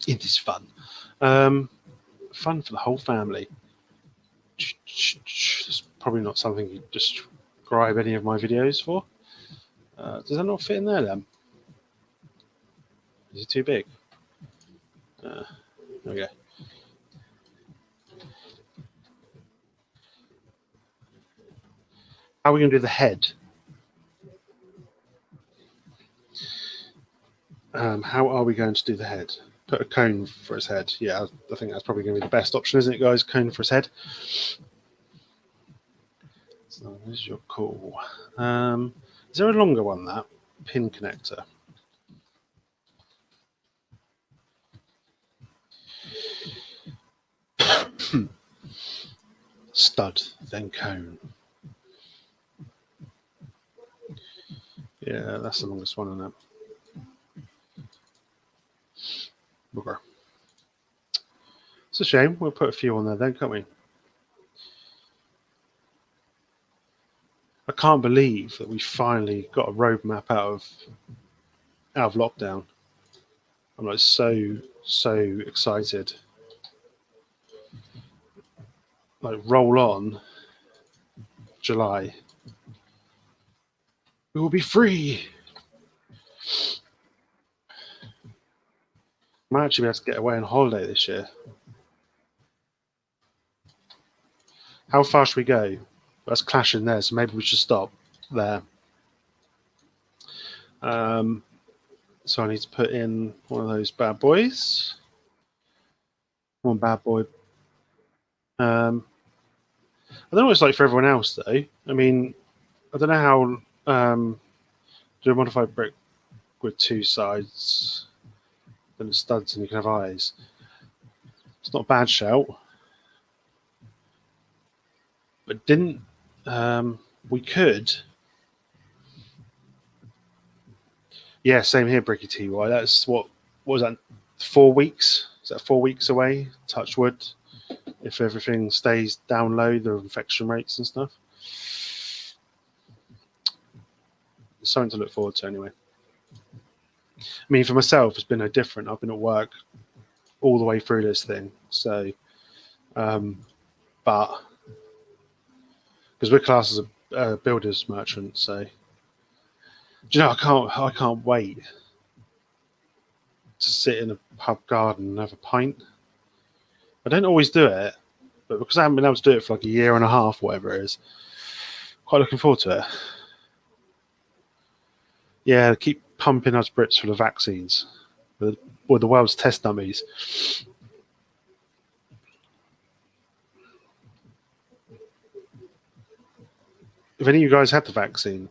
It is fun. Fun for the whole family. It's probably not something you'd describe any of my videos for. Does that not fit in there then? Is it too big? There we go. How are we going to do the head? How are we going to do the head? Put a cone for his head. Yeah, I think that's probably going to be the best option, isn't it, guys? Cone for his head. So this is your call. Is there a longer one, that pin connector? Stud, then cone. Yeah, that's the longest one, isn't it? Okay. It's a shame. We'll put a few on there then, can't we? I can't believe that we finally got a roadmap out of lockdown. I'm like so excited. Like roll on July. We will be free. Might actually be able to get away on holiday this year. How far should we go? That's clashing there, so maybe we should stop there. So I need to put in one of those bad boys. One bad boy. I don't know what it's like for everyone else, though. I mean, I don't know how do a modified brick with 2 sides, then it studs and you can have eyes. It's not a bad shout. But didn't we could? Yeah, same here, Bricky TY. That's what was that? 4 weeks? Is that 4 weeks away? Touch wood. if everything stays down low, the infection rates and stuff. It's something to look forward to anyway. I mean, for myself, it's been no different. I've been at work all the way through this thing. So, but because we're classed as a builder's merchant, so do you know, I can't wait to sit in a pub garden and have a pint. I don't always do it, but because I haven't been able to do it for like a year and a half, whatever it is, quite looking forward to it. Yeah, keep pumping us Brits for the vaccines, with the world's test dummies. Have any of you guys had the vaccine?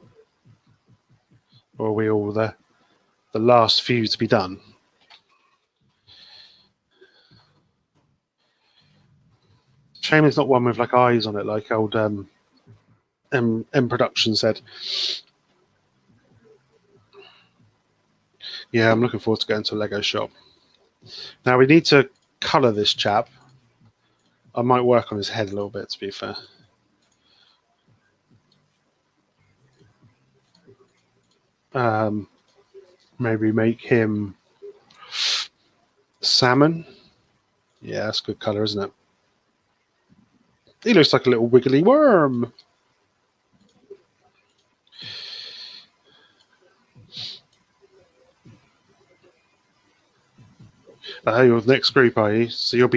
Or are we all the last few to be done? Shame it's not one with like eyes on it, like old M Production said. Yeah, I'm looking forward to going to a Lego shop. Now we need to colour this chap. I might work on his head a little bit, to be fair. Maybe make him salmon. Yeah, that's a good colour, isn't it? He looks like a little wiggly worm. You're the next group, are you? So you're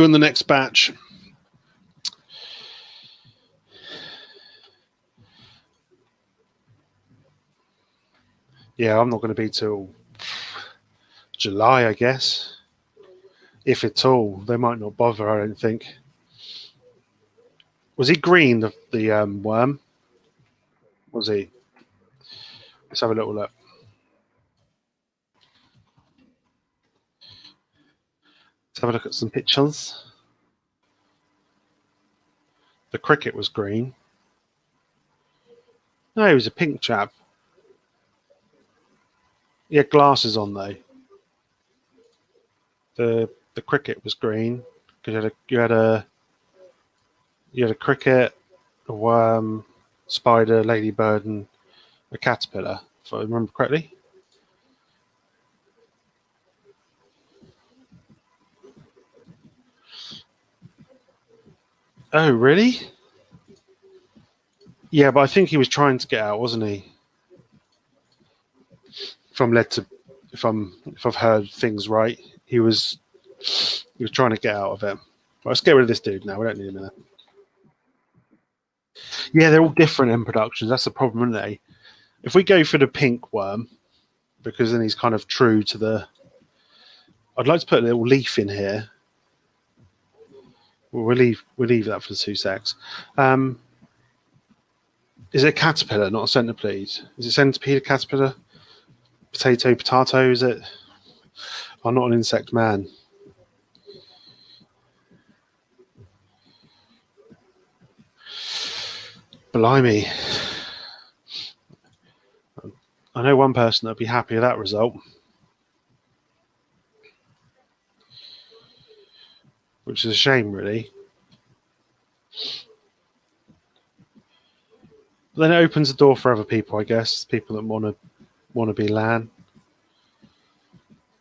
in the next batch. Yeah, I'm not going to be till July, I guess. If at all. They might not bother, I don't think. Was he green, the worm? Was he? Let's have a little look. Let's have a look at some pictures. The cricket was green. No, he was a pink chap. He had glasses on though. The cricket was green because you had a cricket, a worm, spider, ladybird, and a caterpillar, if I remember correctly. Oh, really? Yeah, but I think he was trying to get out, wasn't he? If I've heard things right, he was trying to get out of it. Right, let's get rid of this dude now. We don't need him in there. Yeah, they're all different in productions. That's the problem, isn't it? If we go for the pink worm, because then he's kind of true to the. I'd like to put a little leaf in here. We'll leave that for the 2 secs. Is it a caterpillar, not a centipede? Is it centipede, a caterpillar? Potato, is it? I'm not an insect man. Blimey. I know one person that'd be happy with that result. Which is a shame, really. But then it opens the door for other people, I guess. People that want to be Lan.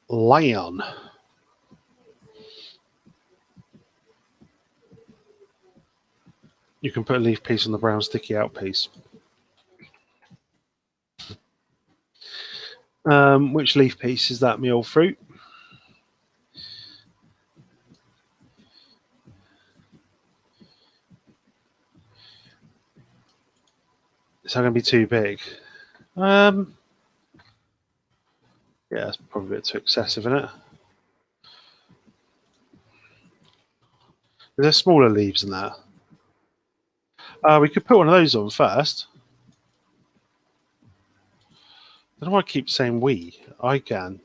Lion. You can put a leaf piece on the brown sticky out piece. Which leaf piece is that, me old fruit? Is that going to be too big? Yeah, it's probably a bit too excessive, isn't it? There's smaller leaves than that. We could put one of those on first. I don't know why I keep saying we. I can.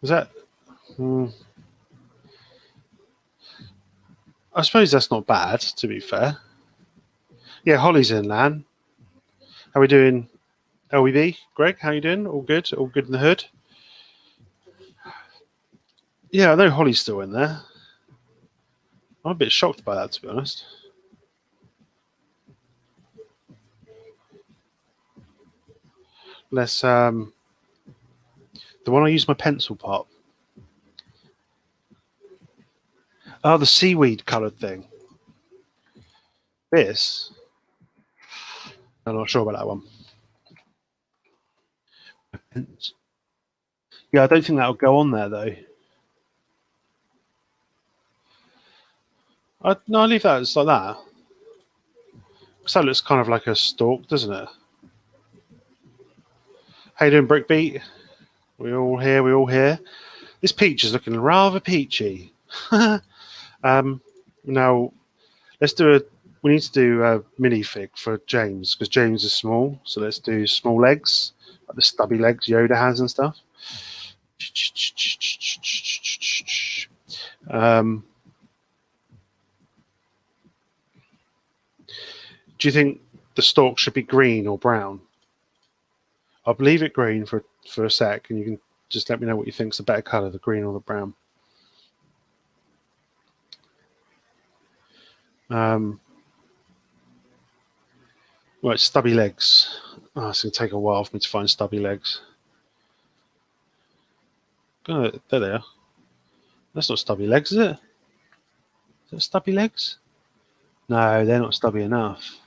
Is that? I suppose that's not bad, to be fair. Yeah, Holly's in, Lan. How are we doing, LEV? Greg, how you doing? All good? All good in the hood? Yeah, I know Holly's still in there. I'm a bit shocked by that, to be honest. Let's the one I use my pencil pop. Oh, the seaweed coloured thing. This, I'm not sure about that one. Yeah, I don't think that'll go on there though. No, I leave that as like that. So it looks kind of like a stalk, doesn't it? How you doing, Brickbeat? We all here. We all here. This peach is looking rather peachy. Now let's do a. We need to do a minifig for James because James is small. So let's do small legs, like the stubby legs Yoda has and stuff. Um, do you think the stalk should be green or brown? I'll leave it green for a sec, and you can just let me know what you think's the better colour, the green or the brown. Right, stubby legs. Oh, it's going to take a while for me to find stubby legs. Oh, there they are. That's not stubby legs, is it? Is that stubby legs? No, they're not stubby enough.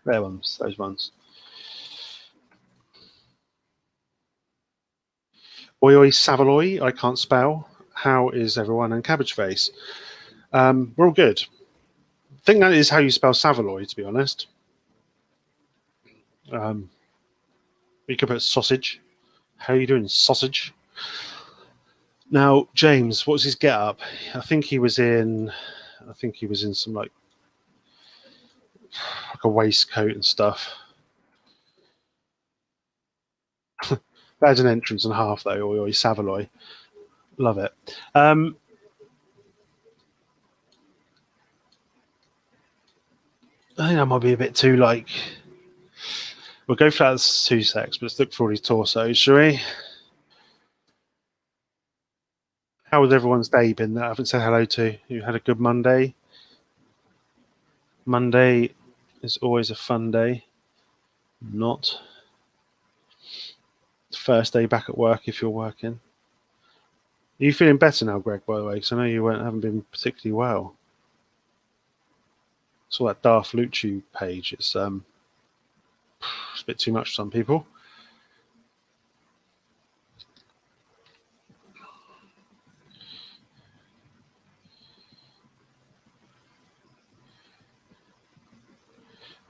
They're ones, those ones. Oi oi Savaloy, I can't spell. How is everyone? And Cabbage Face. We're all good. I think that is how you spell Savaloy, to be honest. You could put sausage. How are you doing, sausage? Now, James, what's his get up? I think he was in some like a waistcoat and stuff. That's an entrance and a half though, or Savaloy. Love it. I think that might be a bit too like. We'll go for that as 2 secs, but let's look for all these torsos, shall we? How has everyone's day been that I haven't said hello to? You had a good Monday? Monday is always a fun day. Not. First day back at work if you're working. Are you feeling better now, Greg, by the way? Because I know you haven't been particularly well. I saw that Darth Lucci page. It's a bit too much for some people.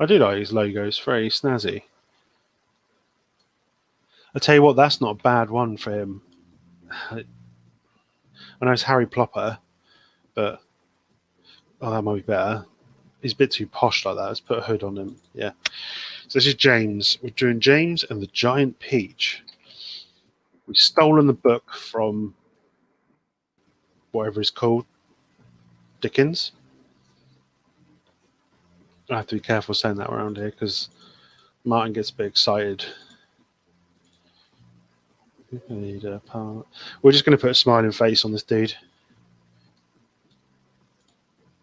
I do like his logo. It's very snazzy. I tell you what, that's not a bad one for him. I know it's Harry Plopper, but that might be better. He's a bit too posh like that. Let's put a hood on him. Yeah. So this is James. We're doing James and the Giant Peach. We've stolen the book from whatever it's called, Dickens. I have to be careful saying that around here because Martin gets a bit excited. We're just going to put a smiling face on this dude.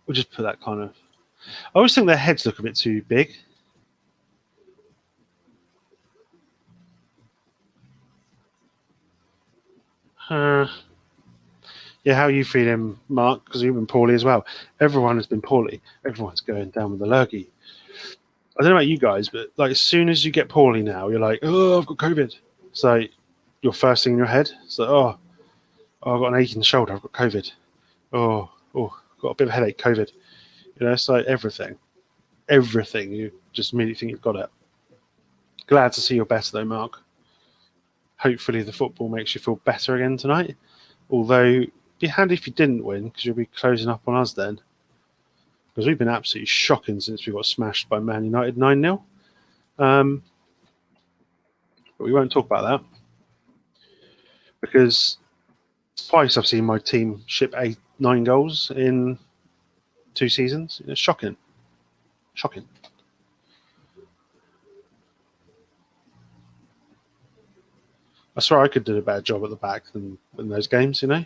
We'll just put that kind of. I always think their heads look a bit too big. Yeah, how are you feeling, Mark? Because you've been poorly as well. Everyone has been poorly. Everyone's going down with the lurgy. I don't know about you guys, but like as soon as you get poorly now, you're like, oh, I've got COVID. So your first thing in your head, so I've got an aching shoulder. I've got COVID. Oh, got a bit of a headache. COVID. You know, it's like everything. You just immediately think you've got it. Glad to see you're better though, Mark. Hopefully the football makes you feel better again tonight. Although it'd be handy if you didn't win because you'll be closing up on us then. Because we've been absolutely shocking since we got smashed by Man United 9-0. But we won't talk about that because twice I've seen my team ship 9 goals in 2 seasons. It's shocking. I swear I could do a better job at the back than those games, you know.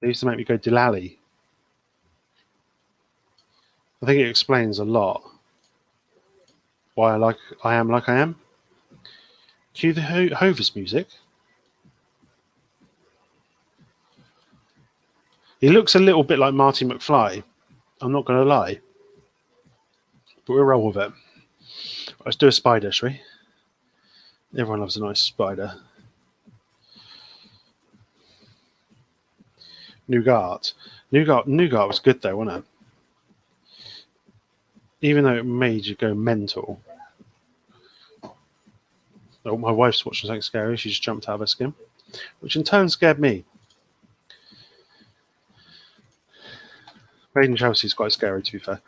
They used to make me go Delali. I think it explains a lot why I am like I am. Cue the Hovis music. He looks a little bit like Marty McFly. I'm not going to lie. But we'll roll with it. Let's do a spider, shall we? Everyone loves a nice spider. Nougat. Nougat was good though, wasn't it? Even though it made you go mental. Oh, my wife's watching something scary. She just jumped out of her skin, which in turn scared me. Made in Chelsea is quite scary, to be fair.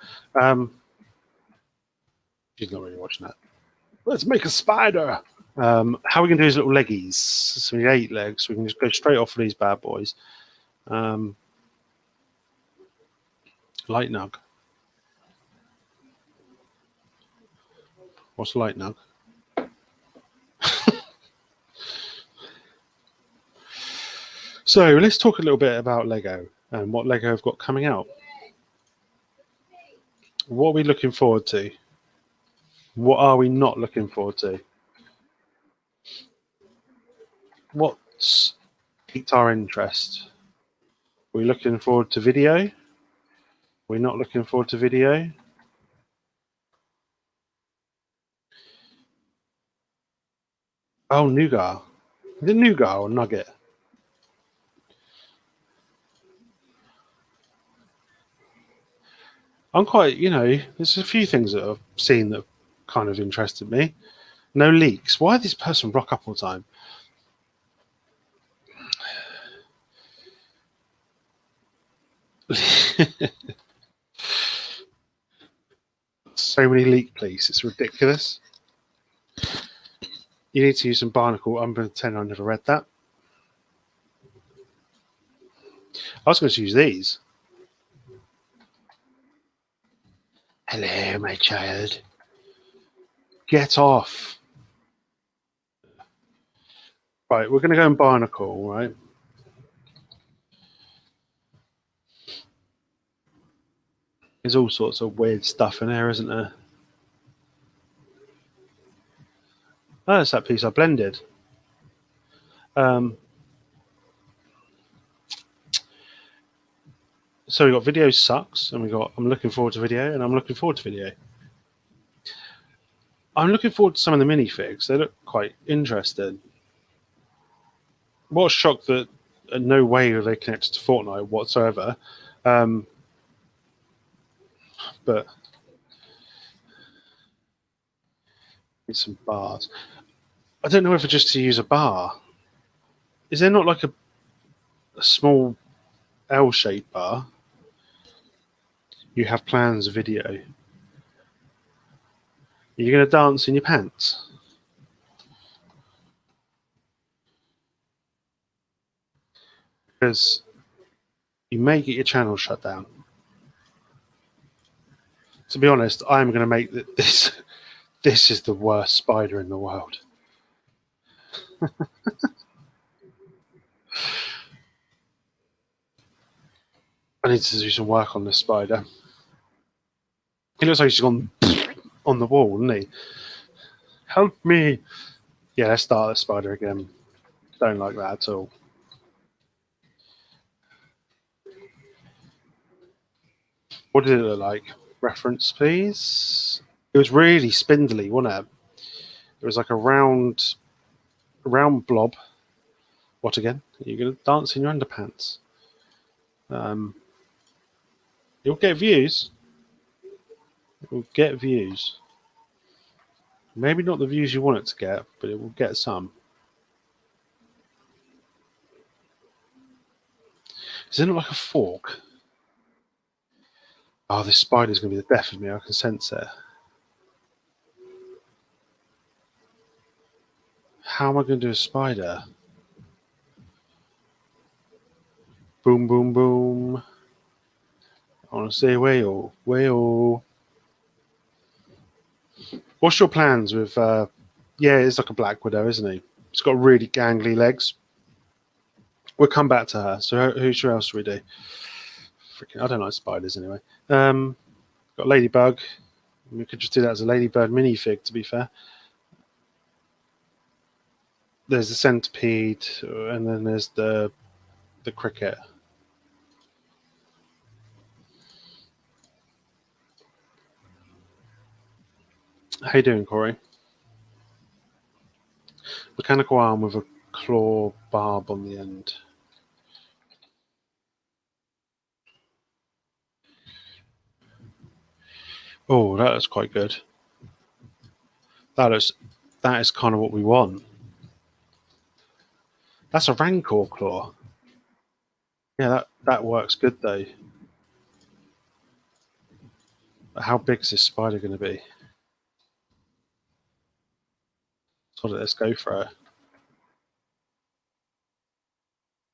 She's not really watching that. Let's make a spider. How are we going to do his little leggies? So we need 8 legs. We can just go straight off of these bad boys. Light nug. What's light nug? So let's talk a little bit about Lego and what Lego have got coming out. What are we looking forward to? What are we not looking forward to? What's piqued our interest? Are we looking forward to video? We're not looking forward to video. Oh, Nougat. Is it Nougat or Nugget? I'm quite, there's a few things that I've seen that have kind of interested me. No leaks. Why did this person rock up all the time? So many leak police. It's ridiculous. You need to use some barnacle. I'm going to pretend I never read that. I was going to use these. Hello, my child. Get off. Right, we're going to go in barnacle, right? There's all sorts of weird stuff in there, isn't there? Oh, that's that piece I blended. So we got video sucks, and we got I'm looking forward to video, and I'm looking forward to video. I'm looking forward to some of the minifigs. They look quite interesting. What a shock that no way are they connected to Fortnite whatsoever. But it's some bars. I don't know if just to use a bar. Is there not like a small L-shaped bar? You have plans of video. You're going to dance in your pants? Because you may get your channel shut down. To be honest, I'm going to make this. This is the worst spider in the world. I need to do some work on this spider. He looks like he's gone on the wall, doesn't he? Help me! Yeah, let's start the spider again. Don't like that at all. What did it look like? Reference, please. It was really spindly, wasn't it? It was like a round blob. What again? You're going to dance in your underpants. You'll get views. It will get views. Maybe not the views you want it to get, but it will get some. Does it look like a fork? Oh, this spider's going to be the death of me. I can sense it. How am I going to do a spider? Boom, boom, boom. I want to say whale, whale. What's your plans with? Yeah, it's like a black widow, isn't he? It's got really gangly legs. We'll come back to her. So who else should we do? Freaking, I don't like spiders anyway. Got Ladybug. We could just do that as a Ladybird minifig, to be fair. There's the centipede, and then there's the cricket. How you doing, Corey? Mechanical arm with a claw barb on the end. Oh, that looks quite good. That is kind of what we want. That's a Rancor claw. Yeah, that works good though. But how big is this spider going to be? So let's go for it.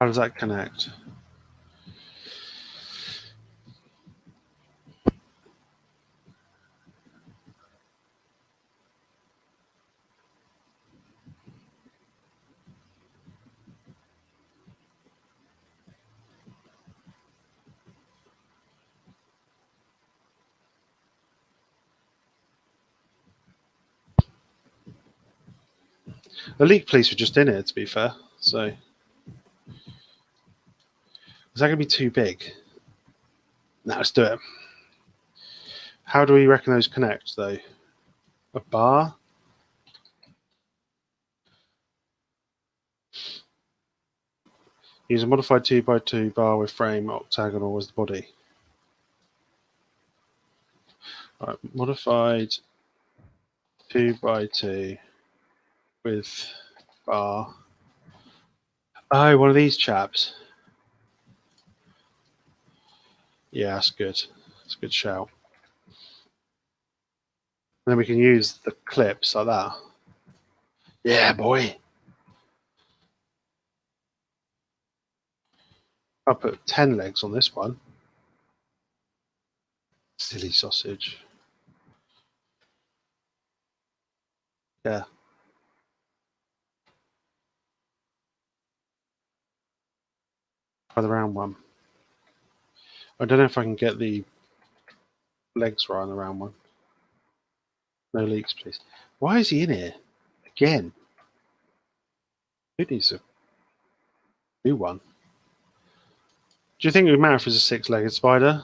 How does that connect? The Leak Police were just in here, to be fair. So is that going to be too big? No, let's do it. How do we reckon those connect, though? A bar? Use a modified 2x2 bar with frame octagonal as the body. All right, modified 2x2 with bar. Oh, one of these chaps. Yeah, that's good. That's a good shout. And then we can use the clips like that. Yeah, boy. I'll put 10 legs on this one. Silly sausage. Yeah. Try the round one. I don't know if I can get the legs right on the round one. No leaks, please. Why is he in here? Again? Who needs a new one? Do you think it would matter if it's a 6-legged spider?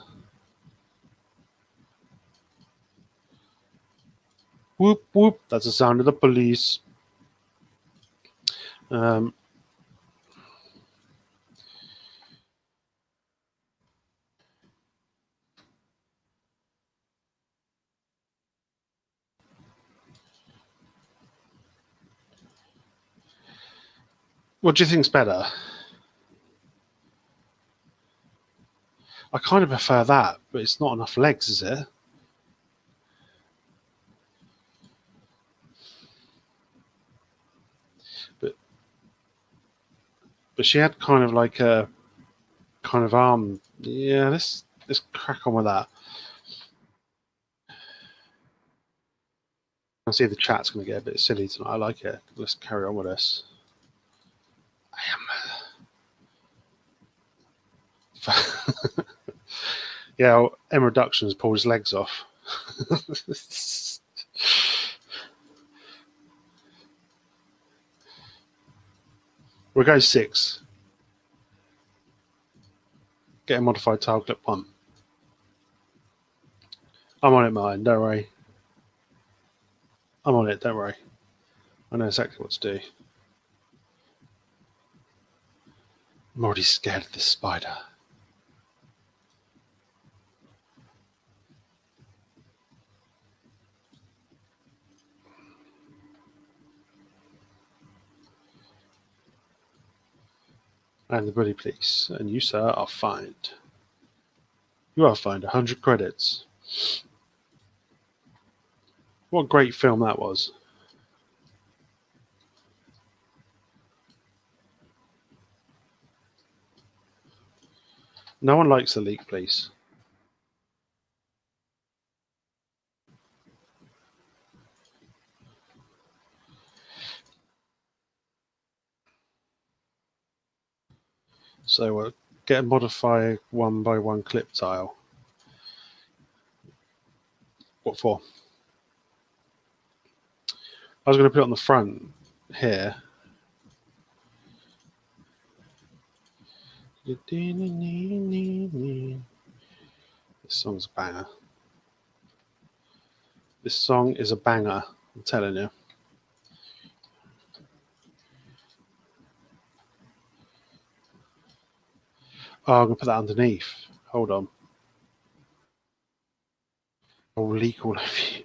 Whoop, whoop. That's the sound of the police. What do you think's better? I kind of prefer that, but it's not enough legs, is it? But she had kind of like a kind of arm. Yeah, let's crack on with that. I see the chat's going to get a bit silly tonight. I like it. Let's carry on with this. I am. Yeah, M Reductions pulled his legs off. We'll go 6. Get a modified tile clip 1. I'm on it, Martin. Don't worry. I'm on it. Don't worry. I know exactly what to do. I'm already scared of this spider. And the buddy police. And you, sir, are fined. You are fined 100 credits. What a great film that was. No one likes the Leak Police. So we'll get a modify 1x1 clip tile. What for? I was going to put it on the front here. This song's a banger. This song is a banger, I'm telling you. Oh, I'm going to put that underneath. Hold on. I'll leak all over you.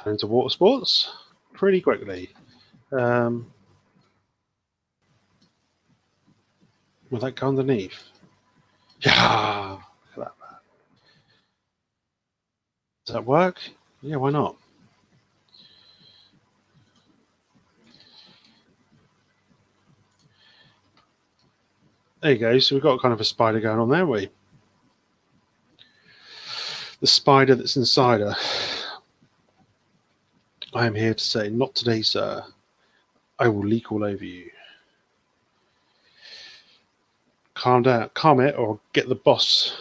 Into water sports pretty quickly. Will that go underneath? Yeah. Look at that. Does that work? Yeah, why not? There you go. So we've got kind of a spider going on there, haven't we? The spider that's inside her. I am here to say, not today, sir. I will leak all over you. Calm down. Calm it or get the boss.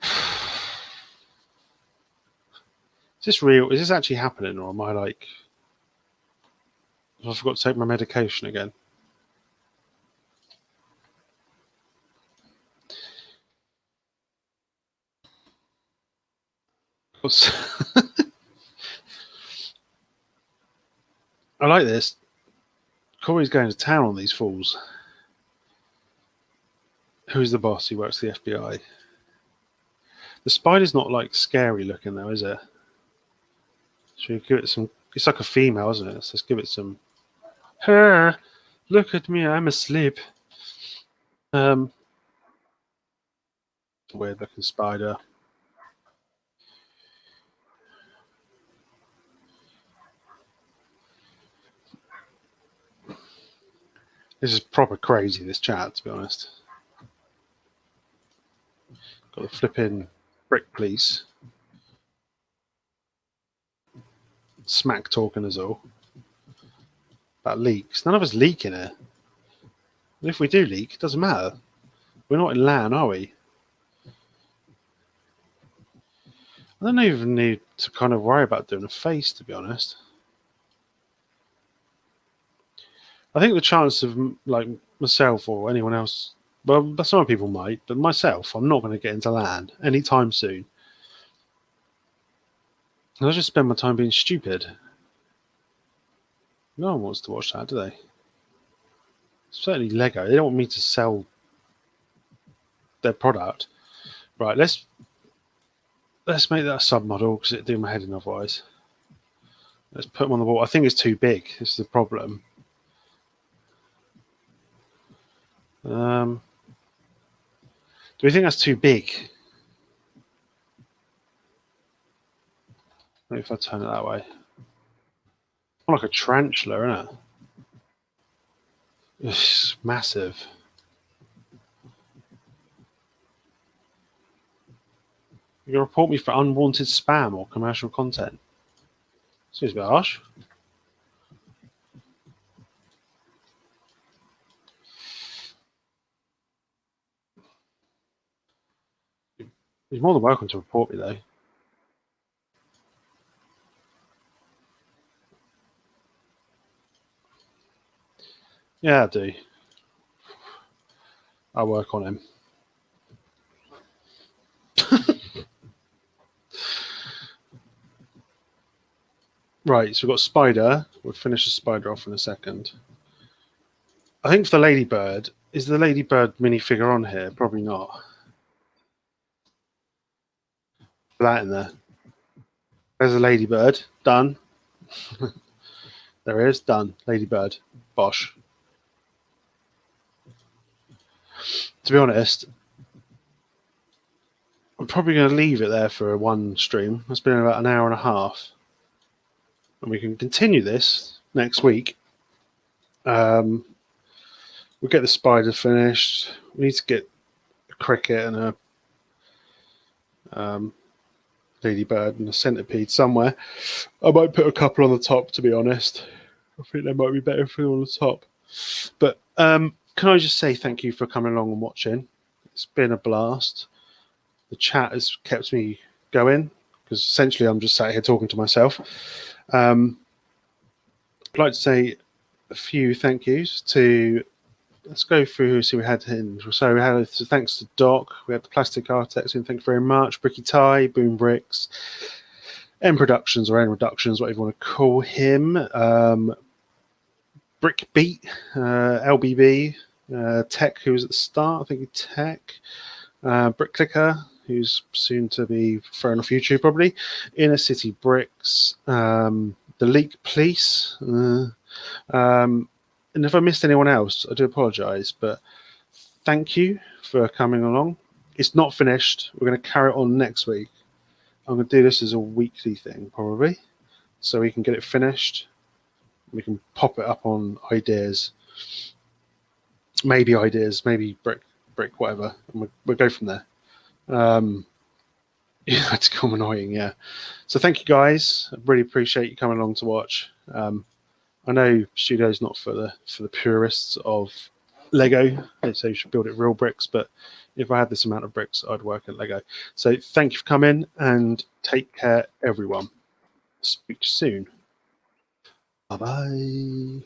Is this real? Is this actually happening, or am I like... I forgot to take my medication again. I like this. Corey's going to town on these fools. Who's the boss? He works for the FBI. The spider's not like scary looking though, is it? Should we give it some... It's like a female, isn't it? So let's give it some... Her, look at me, I'm asleep. Weird looking spider. This is proper crazy, this chat, to be honest. Got the flipping brick, please. Smack talking us all. About leaks. None of us leak in here. And if we do leak, it doesn't matter. We're not in LAN, are we? I don't even need to kind of worry about doing a face, to be honest. I think the chance of like myself or anyone else, well, some people might, but myself, I'm not going to get into LAN anytime soon. I'll just spend my time being stupid. No one wants to watch that, do they? Certainly Lego. They don't want me to sell their product. Right, let's make that a submodel because it'd do my head in otherwise. Let's put them on the wall. I think it's too big. This is the problem. Do we think that's too big? Maybe if I turn it that way. More like a tarantula, isn't it? It's massive. You can report me for unwanted spam or commercial content. Seems a bit harsh. You're more than welcome to report me, though. Yeah, I do. I'll work on him. Right, so we've got spider. We'll finish the spider off in a second. I think for the ladybird, is the ladybird minifigure on here? Probably not. Put that in there. There's a ladybird. Done. There it is. Done. Ladybird. Bosh. To be honest, I'm probably going to leave it there for one stream. It's been about an hour and a half. And we can continue this next week. We'll get the spider finished. We need to get a cricket and a ladybird and a centipede somewhere. I might put a couple on the top, to be honest. I think they might be better if they're on the top. But can I just say thank you for coming along and watching? It's been a blast. The chat has kept me going because essentially I'm just sat here talking to myself. I'd like to say a few thank yous to. Let's go through who we had in. So we had thanks to Doc, we had the Plastic Architects in, thank you very much. Bricky Ty, Boom Bricks, M Productions or N Reductions, whatever you want to call him. Brick Beat, LBB, Tech, who was at the start, I think Tech, Brick Clicker, who's soon to be thrown off YouTube probably, Inner City Bricks, the Leak Police, and if I missed anyone else, I do apologise, but thank you for coming along. It's not finished. We're going to carry it on next week. I'm going to do this as a weekly thing, probably, so we can get it finished. We can pop it up on ideas, maybe brick, whatever, and we'll go from there. Yeah, it's become annoying, yeah. So thank you guys. I really appreciate you coming along to watch. I know Studio's not for the purists of Lego. They say you should build it real bricks, but if I had this amount of bricks, I'd work at Lego. So thank you for coming and take care, everyone. Speak soon. Bye-bye.